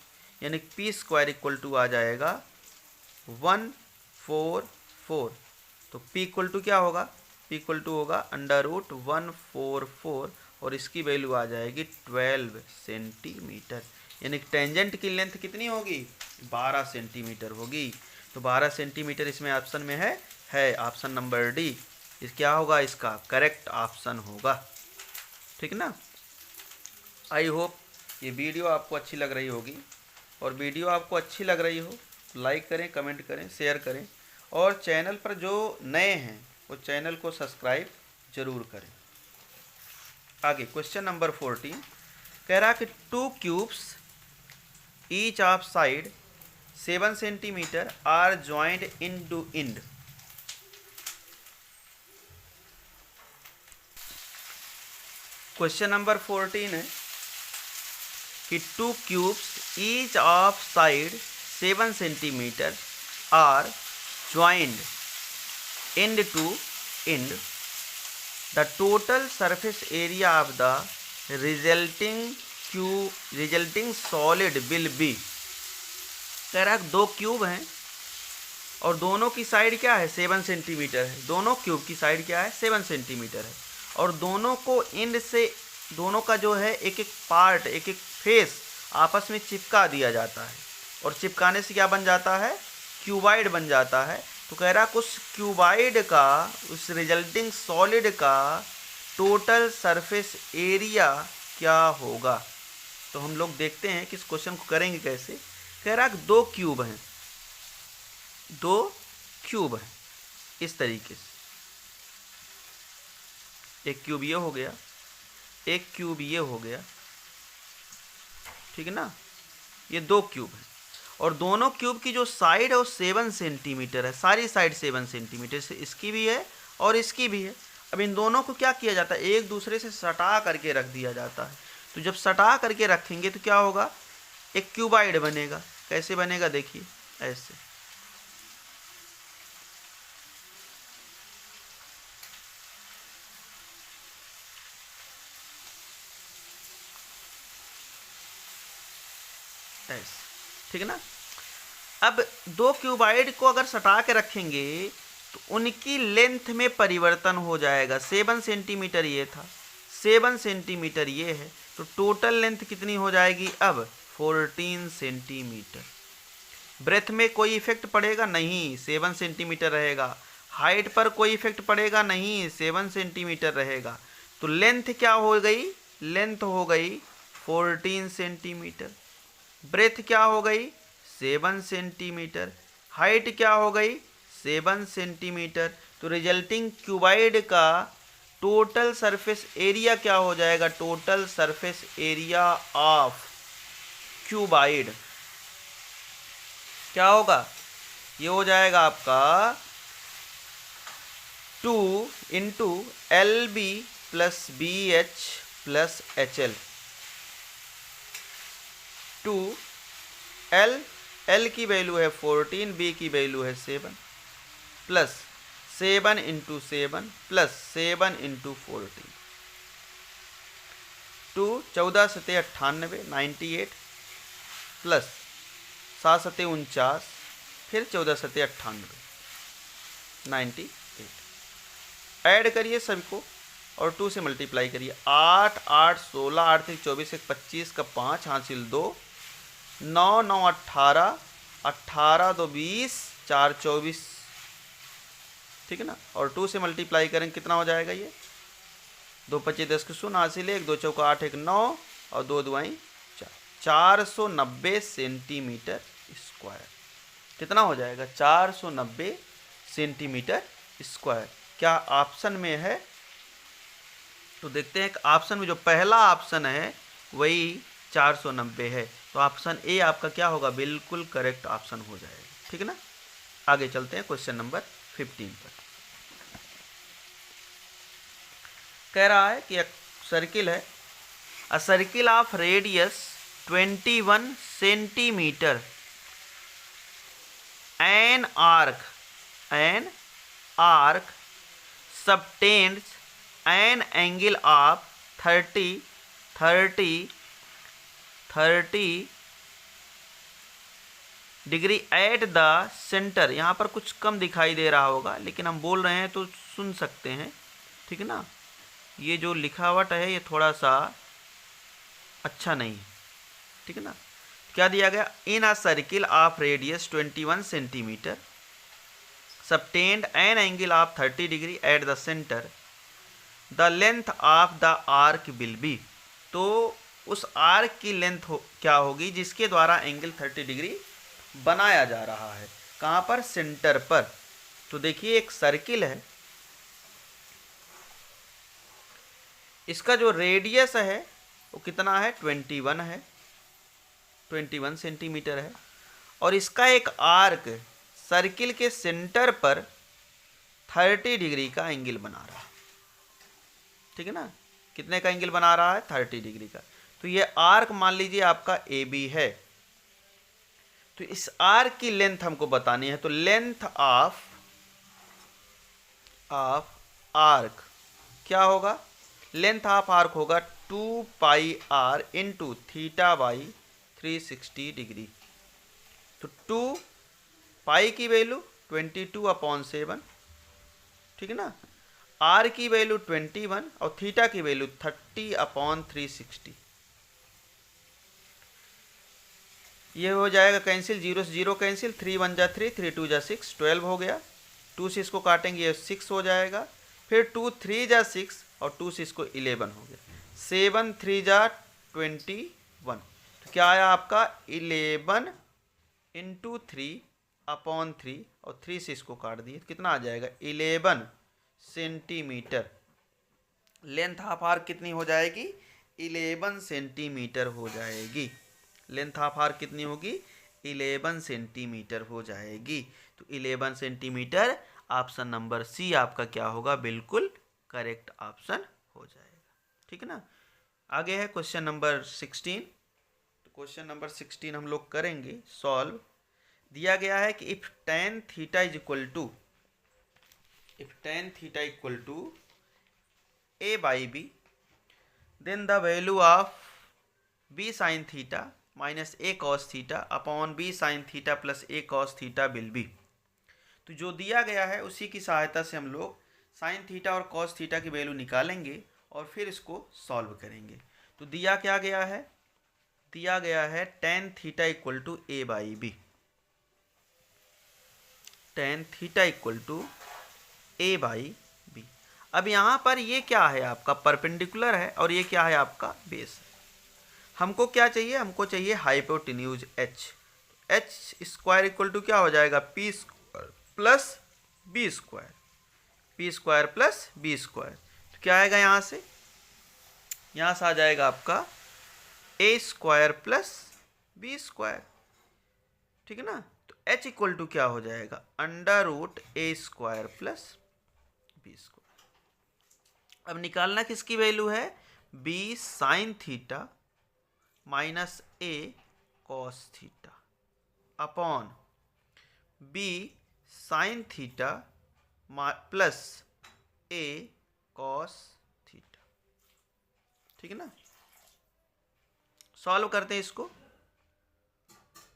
यानी पी स्क्वायर इक्वल टू आ जाएगा 144। तो पी इक्वल टू क्या होगा, पी इक्वल टू होगा √144 और इसकी वैल्यू आ जाएगी 12 सेंटीमीटर। यानी टेंजेंट की लेंथ कितनी होगी, 12 सेंटीमीटर होगी। तो 12 सेंटीमीटर इसमें ऑप्शन में है ऑप्शन नंबर डी। इस क्या होगा, इसका करेक्ट ऑप्शन होगा। ठीक ना। आई होप ये वीडियो आपको अच्छी लग रही होगी, और वीडियो आपको अच्छी लग रही हो लाइक करें, कमेंट करें, शेयर करें, और चैनल पर जो नए हैं वो चैनल को सब्सक्राइब जरूर करें। आगे क्वेश्चन नंबर 14 कह रहा कि 2 cubes each of side 7 centimetre are joint into end. Question number 14 है कि 2 cubes each of side 7 centimetre are joined end to end. The total surface area of the resulting solid will be। कह रहा है 2 cube हैं और दोनों की side क्या है, 7 सेंटीमीटर है। दोनों क्यूब की साइड क्या है, 7 सेंटीमीटर है। और दोनों को एंड से, दोनों का जो है एक एक पार्ट, एक एक फेस आपस में चिपका दिया जाता है, और चिपकाने से क्या बन जाता है, क्यूबाइड बन जाता है। तो कह रहा है उस क्यूबाइड का, उस रिजल्टिंग सॉलिड का टोटल सरफेस एरिया क्या होगा। तो हम लोग देखते हैं कि इस क्वेश्चन को करेंगे कैसे। कह रहा है 2 क्यूब हैं, 2 क्यूब हैं इस तरीके से। एक क्यूब ये हो गया, एक क्यूब ये हो गया, ठीक है ना। ये 2 क्यूब हैं और दोनों क्यूब की जो साइड है वो 7 सेंटीमीटर है। सारी साइड 7 सेंटीमीटर से, इसकी भी है और इसकी भी है। अब इन दोनों को क्या किया जाता है, एक दूसरे से सटा करके रख दिया जाता है। तो जब सटा करके रखेंगे तो क्या होगा, एक क्यूबाइड बनेगा। कैसे बनेगा, देखिए ऐसे। ऐसे, ठीक है ना। अब 2 क्यूबाइड को अगर सटा के रखेंगे तो उनकी लेंथ में परिवर्तन हो जाएगा। 7 सेंटीमीटर ये था, 7 सेंटीमीटर ये है, तो टोटल लेंथ कितनी हो जाएगी अब, 14 सेंटीमीटर। ब्रेथ में कोई इफेक्ट पड़ेगा नहीं, 7 सेंटीमीटर रहेगा। हाइट पर कोई इफेक्ट पड़ेगा नहीं, 7 सेंटीमीटर रहेगा। तो लेंथ क्या हो गई, लेंथ हो गई 14 सेंटीमीटर। ब्रेथ क्या हो गई, 7 सेंटीमीटर। हाइट क्या हो गई, 7 सेंटीमीटर। तो रिजल्टिंग क्यूबाइड का टोटल सरफेस एरिया क्या हो जाएगा, total surface area of cuboid क्या होगा, ये हो जाएगा आपका 2 into LB plus BH plus HL। 2 L की वैल्यू है 14, B की वैल्यू है 7, प्लस 7 इंटू 7 प्लस 7 इंटू 14। 2 14 सते 98 98 प्लस 7 सते 49 फिर 14 सते 98 98। ऐड करिए सभी को और 2 से मल्टीप्लाई करिए। 8 8 16 8 3 24 1 25 का 5 हासिल 2 9 9 18, 18 2 20, 4 24, ठीक है ना। और 2 से मल्टीप्लाई करेंगे कितना हो जाएगा ये, 2 25 10 के 0 हासिल 1, 2 चौका 8 1 9 और 2 दुआई 4, 490 सेंटीमीटर स्क्वायर। कितना हो जाएगा, 490 सेंटीमीटर स्क्वायर। क्या ऑप्शन में है, तो देखते हैं कि ऑप्शन में जो पहला ऑप्शन है वही 490 है, तो ऑप्शन ए आपका क्या होगा, बिल्कुल करेक्ट ऑप्शन हो जाएगा, ठीक है ना। आगे चलते हैं क्वेश्चन नंबर 15 पर। कह रहा है कि एक सर्किल है, अ circle of radius 21 centimetre, an arc subtends an angle of 30 degree at the centre. यहाँ पर कुछ कम दिखाई दे रहा होगा, लेकिन हम बोल रहे हैं तो सुन सकते हैं, ठीक है ना। ये जो लिखावट है ये थोड़ा सा अच्छा नहीं है, ठीक है ना। क्या दिया गया, in a circle of radius 21 centimetre subtend an angle of 30 degree at the centre, the length of the arc will be. तो उस आर्क की लेंथ क्या होगी जिसके द्वारा एंगल 30 डिग्री बनाया जा रहा है, कहाँ पर, सेंटर पर। तो देखिए एक सर्किल है, इसका जो रेडियस है वो कितना है, 21 है, 21 सेंटीमीटर है, और इसका एक आर्क सर्किल के सेंटर पर 30 डिग्री का एंगल बना रहा है, ठीक है ना। कितने का एंगल बना रहा है, 30 डिग्री का। तो ये आर्क मान लीजिए आपका ए बी है, तो इस आर्क की लेंथ हमको बतानी है, तो लेंथ ऑफ आर्क क्या होगा, लेंथ ऑफ आर्क होगा 2 pi r into theta by 360 degree. तो 2 पाई की वैल्यू 22/7, ठीक है ना, आर की वैल्यू 21 और थीटा की वैल्यू 30/360। ये हो जाएगा कैंसिल, 0 से 0 कैंसिल, 3 1 जा 3, 3 2 जा 6, 12 हो गया। 2 से इसको काटेंगे ये 6 हो जाएगा, फिर 2 3 जा 6 और 2 से इसको 11 हो गया, 7 3 जा 21। तो क्या आया आपका 11 इंटू 3/3 और 3 से इसको काट दिए, कितना आ जाएगा 11 सेंटीमीटर। लेंथ ऑफ आर्क कितनी हो जाएगी, 11 सेंटीमीटर हो जाएगी। लेंथ ऑफ आर्क कितनी होगी, 11 सेंटीमीटर हो जाएगी। तो 11 सेंटीमीटर ऑप्शन नंबर सी आपका क्या होगा, बिल्कुल करेक्ट ऑप्शन हो जाएगा, ठीक है ना। आगे है क्वेश्चन नंबर 16। तो क्वेश्चन नंबर 16 हम लोग करेंगे सॉल्व। दिया गया है कि if tan theta is equal to a by b, then the value of b sin theta minus a cos theta upon b sin theta plus a cos theta will be। तो जो दिया गया है उसी की सहायता से हम लोग साइन थीटा और कॉस थीटा की वैल्यू निकालेंगे और फिर इसको सॉल्व करेंगे। तो दिया क्या गया है, दिया गया है tan theta equal to a by b, tan theta equal to a by बी। अब यहाँ पर ये क्या है, आपका परपेंडिकुलर है और ये क्या है, आपका बेस है। हमको क्या चाहिए, हमको चाहिए hypotenuse h। h square equal to क्या हो जाएगा, p square plus b square, p square plus b square. तो क्या आएगा यहाँ से आ जाएगा आपका a square plus b square, ठीक है ना। तो h इक्वल टू क्या हो जाएगा, √a square plus b square. अब निकालना किसकी वैल्यू है, b sine theta minus a cos theta upon b sine theta plus a cos theta, ठीक है ना। सॉल्व करते हैं इसको,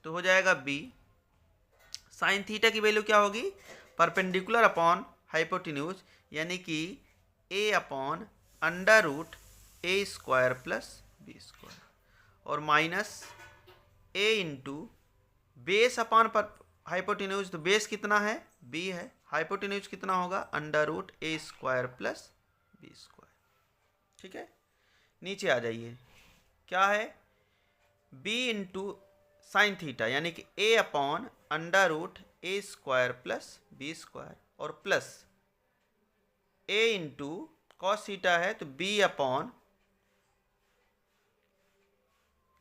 तो हो जाएगा b साइन थीटा की वैल्यू क्या होगी, परपेंडिकुलर अपॉन हाइपोटेन्यूज, यानी कि a upon √a square plus b square, और माइनस ए इंटू बेस अपॉन पर हाइपोटेन्यूज, तो बेस कितना है बी है, हाइपोटेन्यूज कितना होगा अंडर रूट ए स्क्वायर प्लस बी स्क्वायर। ठीक है, नीचे आ जाइए, क्या है बी इंटू साइन थीटा यानी कि ए अपॉन अंडर रूट ए स्क्वायर प्लस बी स्क्वायर, और प्लस ए इंटू कॉस थीटा है तो बी अपॉन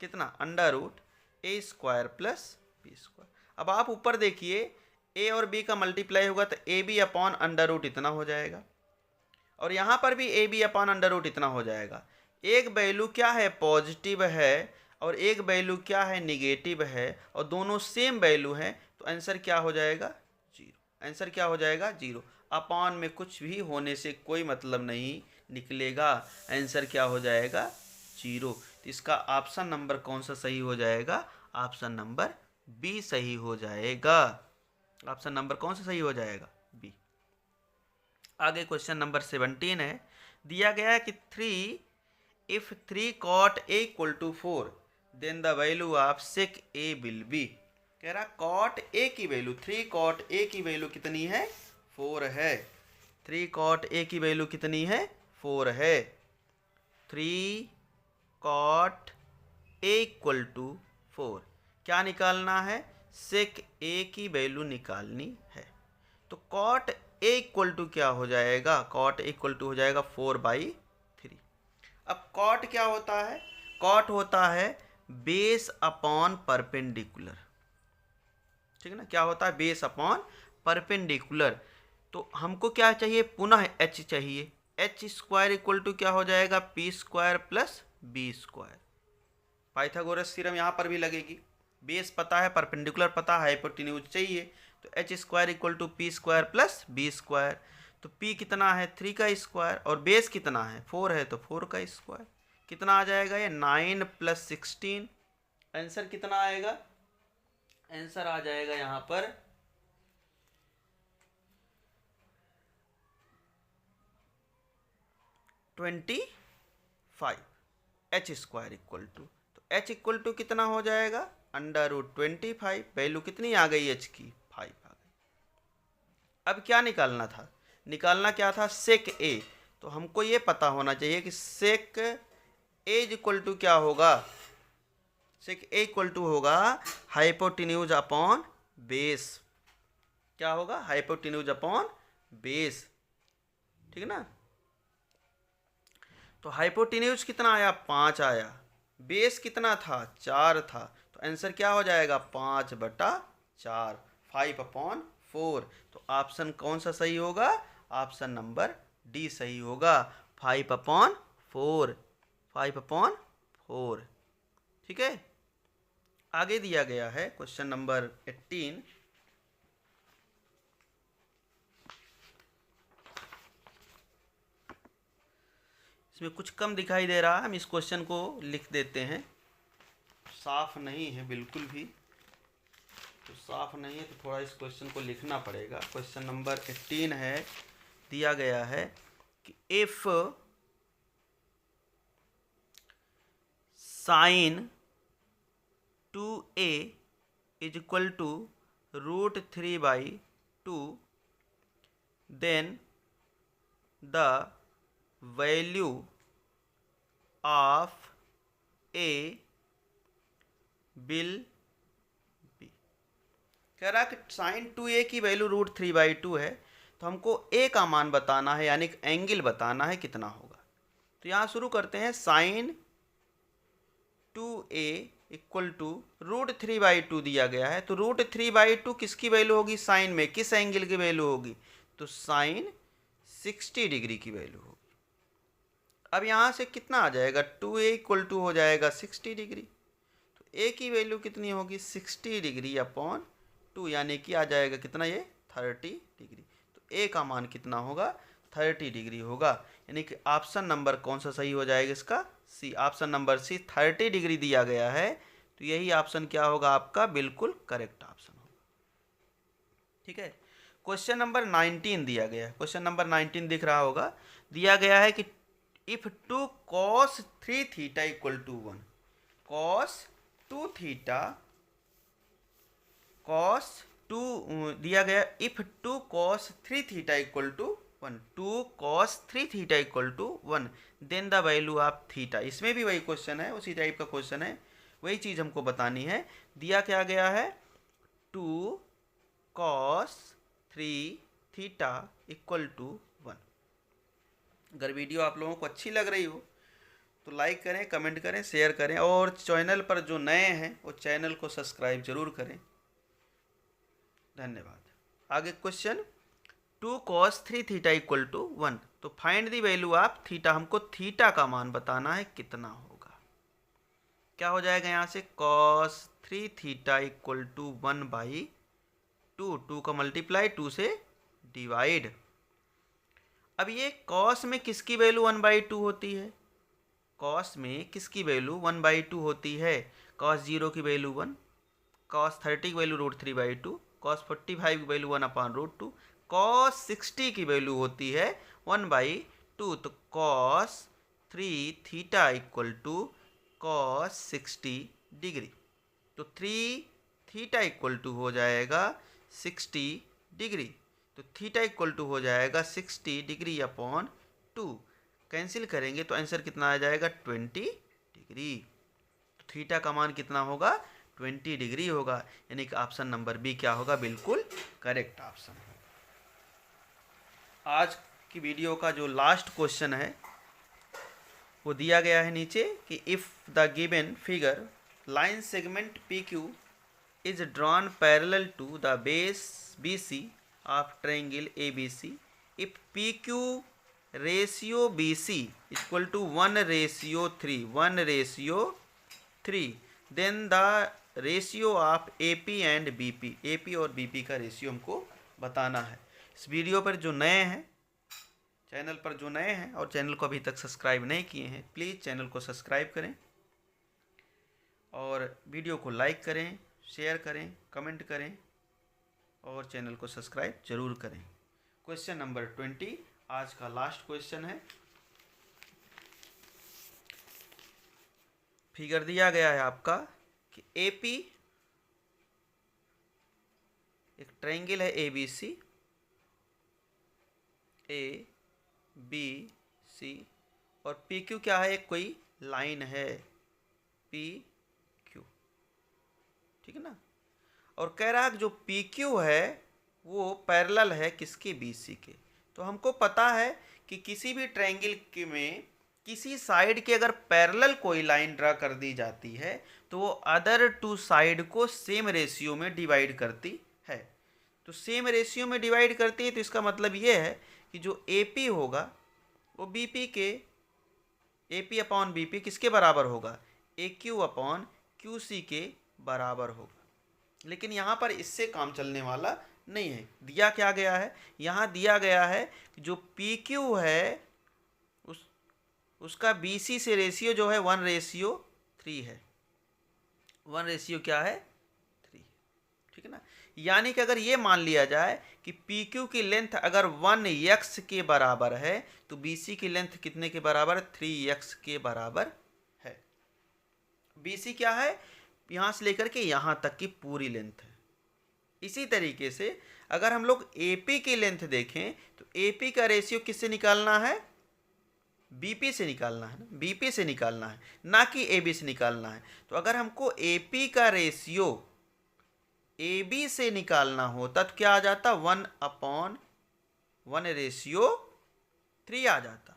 कितना अंडर रूट ए स्क्वायर प्लस बी स्क्वायर। अब आप ऊपर देखिए ए और बी का मल्टीप्लाई होगा तो a b upon under root इतना हो जाएगा, और यहाँ पर भी a b upon under root इतना हो जाएगा। एक वैल्यू क्या है पॉजिटिव है और एक वैल्यू क्या है निगेटिव है, और दोनों सेम वैल्यू है, तो आंसर क्या हो जाएगा जीरो। आंसर क्या हो जाएगा जीरो। अपॉन में कुछ भी होने से कोई मतलब नहीं निकलेगा, आंसर क्या हो जाएगा जीरो। तो इसका ऑप्शन नंबर कौन सा सही हो जाएगा, ऑप्शन नंबर बी सही हो जाएगा। ऑप्शन नंबर कौन सा सही हो जाएगा बी। आगे क्वेश्चन नंबर 17 है, दिया गया है कि 3 cot a equal to 4 then the value of sec a will be. कह रहा cot a की वैल्यू 3 cot a की वैल्यू कितनी है 4 है। 3 cot a की वैल्यू कितनी है 4 है। 3 cot a इक्वल टू 4 क्या निकालना है sec a की वैल्यू निकालनी है। तो cot a इक्वल टू क्या हो जाएगा, cot a इक्वल टू हो जाएगा 4/3। अब कॉट क्या होता है, कॉट होता है बेस अपॉन परपेंडिकुलर। ठीक है ना, क्या होता है बेस अपॉन परपेंडिकुलर। तो हमको क्या चाहिए पुनः एच चाहिए, एच स्क्वायर इक्वल टू क्या हो जाएगा p square plus b square. Pythagoras theorem यहाँ पर भी लगेगी, बेस पता है परपेंडिकुलर पता है हाइपोटेन्यूज चाहिए, तो h square equal to p square plus b square. तो p कितना है 3 का स्क्वायर और बेस कितना है 4 है तो 4 का स्क्वायर। कितना आ जाएगा ये 9 + 16। आंसर कितना आएगा, आंसर आ जाएगा यहाँ पर 25। एच स्क्वायर इक्वल टू, तो एच इक्वल टू कितना हो जाएगा अंडर रूट 25। वैल्यू कितनी आ गई एच की 5 आ गई। अब क्या निकालना था, निकालना क्या था सेक ए। तो हमको ये पता होना चाहिए कि सेक ए इक्वल टू क्या होगा, सेक ए इक्वल टू होगा हाइपोटेन्यूज अपॉन बेस। क्या होगा हाइपोटेन्यूज अपॉन बेस। ठीक है ना, तो हाइपोटेन्यूज कितना आया 5 आया, बेस कितना था 4 था, तो आंसर क्या हो जाएगा 5/4 5/4। तो ऑप्शन कौन सा सही होगा, ऑप्शन नंबर डी सही होगा 5/4 5/4। ठीक है, आगे दिया गया है क्वेश्चन नंबर 18। इसमें कुछ कम दिखाई दे रहा है, हम इस क्वेश्चन को लिख देते हैं। साफ नहीं है बिल्कुल भी, तो साफ नहीं है तो थोड़ा इस क्वेश्चन को लिखना पड़ेगा। क्वेश्चन नंबर 18 है, दिया गया है कि if sin 2a is equal to √3/2 then the value of a will be. कह रहा कि sin 2a की वैल्यू √3/2 है, तो हमको a का मान बताना है यानी एंगल बताना है कितना होगा। तो यहाँ शुरू करते हैं, sin 2a इक्वल टू √3/2 दिया गया है, तो √3/2 किसकी वैल्यू होगी साइन में, किस एंगल की वैल्यू होगी, तो साइन 60 डिग्री की वैल्यू होगी। अब यहाँ से कितना आ जाएगा 2a इक्वल टू हो जाएगा 60 डिग्री, तो a की वैल्यू कितनी होगी 60 डिग्री अपॉन 2 यानी कि आ जाएगा कितना ये 30 डिग्री। तो a का मान कितना होगा 30 डिग्री होगा, यानी कि ऑप्शन नंबर कौन सा सही हो जाएगा इसका सी। ऑप्शन नंबर सी 30 डिग्री दिया गया है, तो यही ऑप्शन क्या होगा आपका बिल्कुल करेक्ट ऑप्शन होगा। ठीक है, क्वेश्चन नंबर 19 दिया गया है। क्वेश्चन नंबर 19 दिख रहा होगा, दिया गया है कि if 2 cos 3 theta equal to 1, cos 2 theta cos 2 दिया गया, if 2 cos 3 theta equal to 1, 2 cos 3 theta equal to 1, then the value of theta. इसमें भी वही क्वेश्चन है, उसी टाइप का क्वेश्चन है, वही चीज़ हमको बतानी है। दिया क्या गया है, 2 कॉस 3 थीटा इक्वल टू 1। अगर वीडियो आप लोगों को अच्छी लग रही हो तो लाइक करें, कमेंट करें, शेयर करें, और चैनल पर जो नए हैं वो चैनल को सब्सक्राइब जरूर करें। धन्यवाद। आगे question, 2 cos 3 theta equal to 1, तो find the value of theta. हमको थीटा का मान बताना है कितना होगा। क्या हो जाएगा यहाँ से, cos 3 थीटा इक्वल टू 1/2, 2 का मल्टीप्लाई 2 से डिवाइड। अब ये cos में किसकी वैल्यू 1/2 होती है, cos में किसकी वैल्यू 1/2 होती है, cos 0 की वैल्यू 1, cos 30 की वैल्यू √3/2, cos 45 की वैल्यू 1/√2, cos 60 की वैल्यू होती है 1/2। तो cos 3 theta equal to cos 60 degree. तो 3 थीटा इक्वल टू हो जाएगा 60 डिग्री। तो थीटा इक्वल टू हो जाएगा 60 डिग्री अपॉन 2। कैंसिल करेंगे तो आंसर कितना आ जाएगा, 20 डिग्री। तो थीटा का मान कितना होगा, 20 डिग्री होगा। यानी कि ऑप्शन नंबर बी क्या होगा, बिल्कुल करेक्ट ऑप्शन है। आज की वीडियो का जो लास्ट क्वेश्चन है वो दिया गया है नीचे कि if the given figure line segment P Q is drawn parallel to the base B C of triangle A B C, if P Q ratio B C equal to 1:3, then the ratio of A P and B P, A P और B P का ratio हमको बताना है। इस video पर जो नए हैं, चैनल पर जो नए हैं और चैनल को अभी तक सब्सक्राइब नहीं किए हैं, प्लीज़ चैनल को सब्सक्राइब करें और वीडियो को लाइक करें, शेयर करें, कमेंट करें और चैनल को सब्सक्राइब जरूर करें। क्वेश्चन नंबर 20 आज का लास्ट क्वेश्चन है। फिगर दिया गया है आपका कि ए पी एक ट्रायंगल है, ए बी सी, ए बी सी, और पी क्यू क्या है, एक कोई लाइन है पी क्यू, ठीक है ना। और कह रहा है जो पी क्यू है वो पैरेलल है किसके, बी सी के। तो हमको पता है कि किसी भी ट्रायंगल के में किसी साइड के अगर पैरेलल कोई लाइन ड्रा कर दी जाती है तो वो अदर टू साइड को सेम रेशियो में डिवाइड करती है। तो सेम रेशियो में डिवाइड करती है तो इसका मतलब ये है कि जो ए पी होगा वो बी पी के, A P upon B P किसके बराबर होगा, A Q upon Q C के बराबर होगा। लेकिन यहाँ पर इससे काम चलने वाला नहीं है। दिया क्या गया है, यहाँ दिया गया है कि जो पी क्यू है उसका बी सी से रेशियो जो है 1:3 है। 1 क्या है, 3, ठीक है ना। यानी कि अगर ये मान लिया जाए कि पी क्यू की लेंथ अगर 1x के बराबर है तो बी सी की लेंथ कितने के बराबर है, 3x के बराबर है। बी सी क्या है, यहाँ से लेकर के यहाँ तक की पूरी लेंथ है। इसी तरीके से अगर हम लोग ए पी की लेंथ देखें तो ए पी का रेशियो किससे निकालना है, बी पी से निकालना है ना, बी पी से निकालना है, ना कि ए बी से निकालना है। तो अगर हमको ए पी का रेशियो ए बी से निकालना होता तो क्या आ जाता, 1/1:3 आ जाता।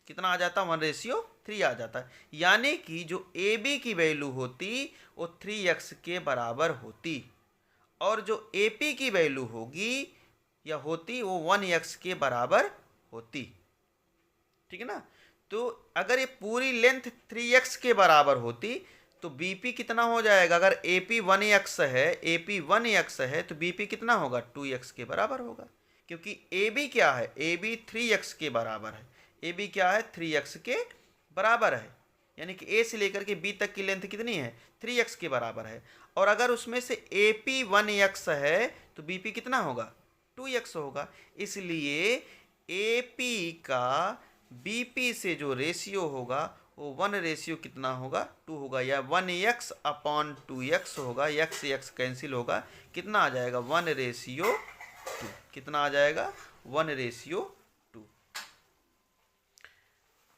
कितना आ जाता, 1:3 आ जाता। यानी कि जो ए बी की वैल्यू होती वो 3x के बराबर होती और जो ए पी की वैल्यू होगी या होती वो 1x के बराबर होती, ठीक है ना। तो अगर ये पूरी लेंथ 3x के बराबर होती तो BP कितना हो जाएगा, अगर AP 1x है, AP 1x है तो BP कितना होगा, 2x के बराबर होगा। क्योंकि AB क्या है, AB 3x के बराबर है, AB क्या है, 3x के बराबर है। यानी कि A से लेकर के B तक की लेंथ कितनी है, 3x के बराबर है। और अगर उसमें से AP 1x है तो BP कितना होगा, 2x होगा। इसलिए AP का BP से जो रेशियो होगा वो 1 कितना होगा 2 होगा, या 1x/2x होगा, x कैंसिल होगा, कितना आ जाएगा 1:2। कितना आ जाएगा 1:2।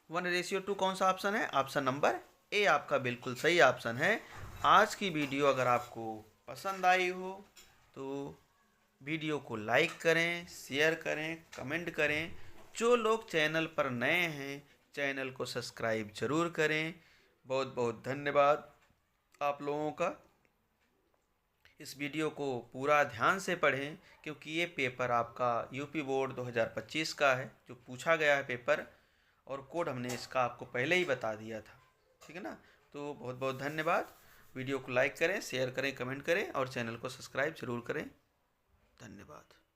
1:2 कौन सा ऑप्शन है? ऑप्शन नंबर ए आपका बिल्कुल सही ऑप्शन है। आज की वीडियो अगर आपको पसंद आई हो तो वीडियो को लाइक करें, शेयर करें, कमेंट करें। जो लोग चैनल पर नए हैं चैनल को सब्सक्राइब जरूर करें। बहुत बहुत धन्यवाद आप लोगों का। इस वीडियो को पूरा ध्यान से पढ़ें क्योंकि ये पेपर आपका यूपी बोर्ड 2025 का है, जो पूछा गया है पेपर, और कोड हमने इसका आपको पहले ही बता दिया था। ठीक है ना? तो बहुत बहुत धन्यवाद। वीडियो को लाइक करें, शेयर करें, कमेंट करें और चैनल को सब्सक्राइब जरूर करें। धन्यवाद।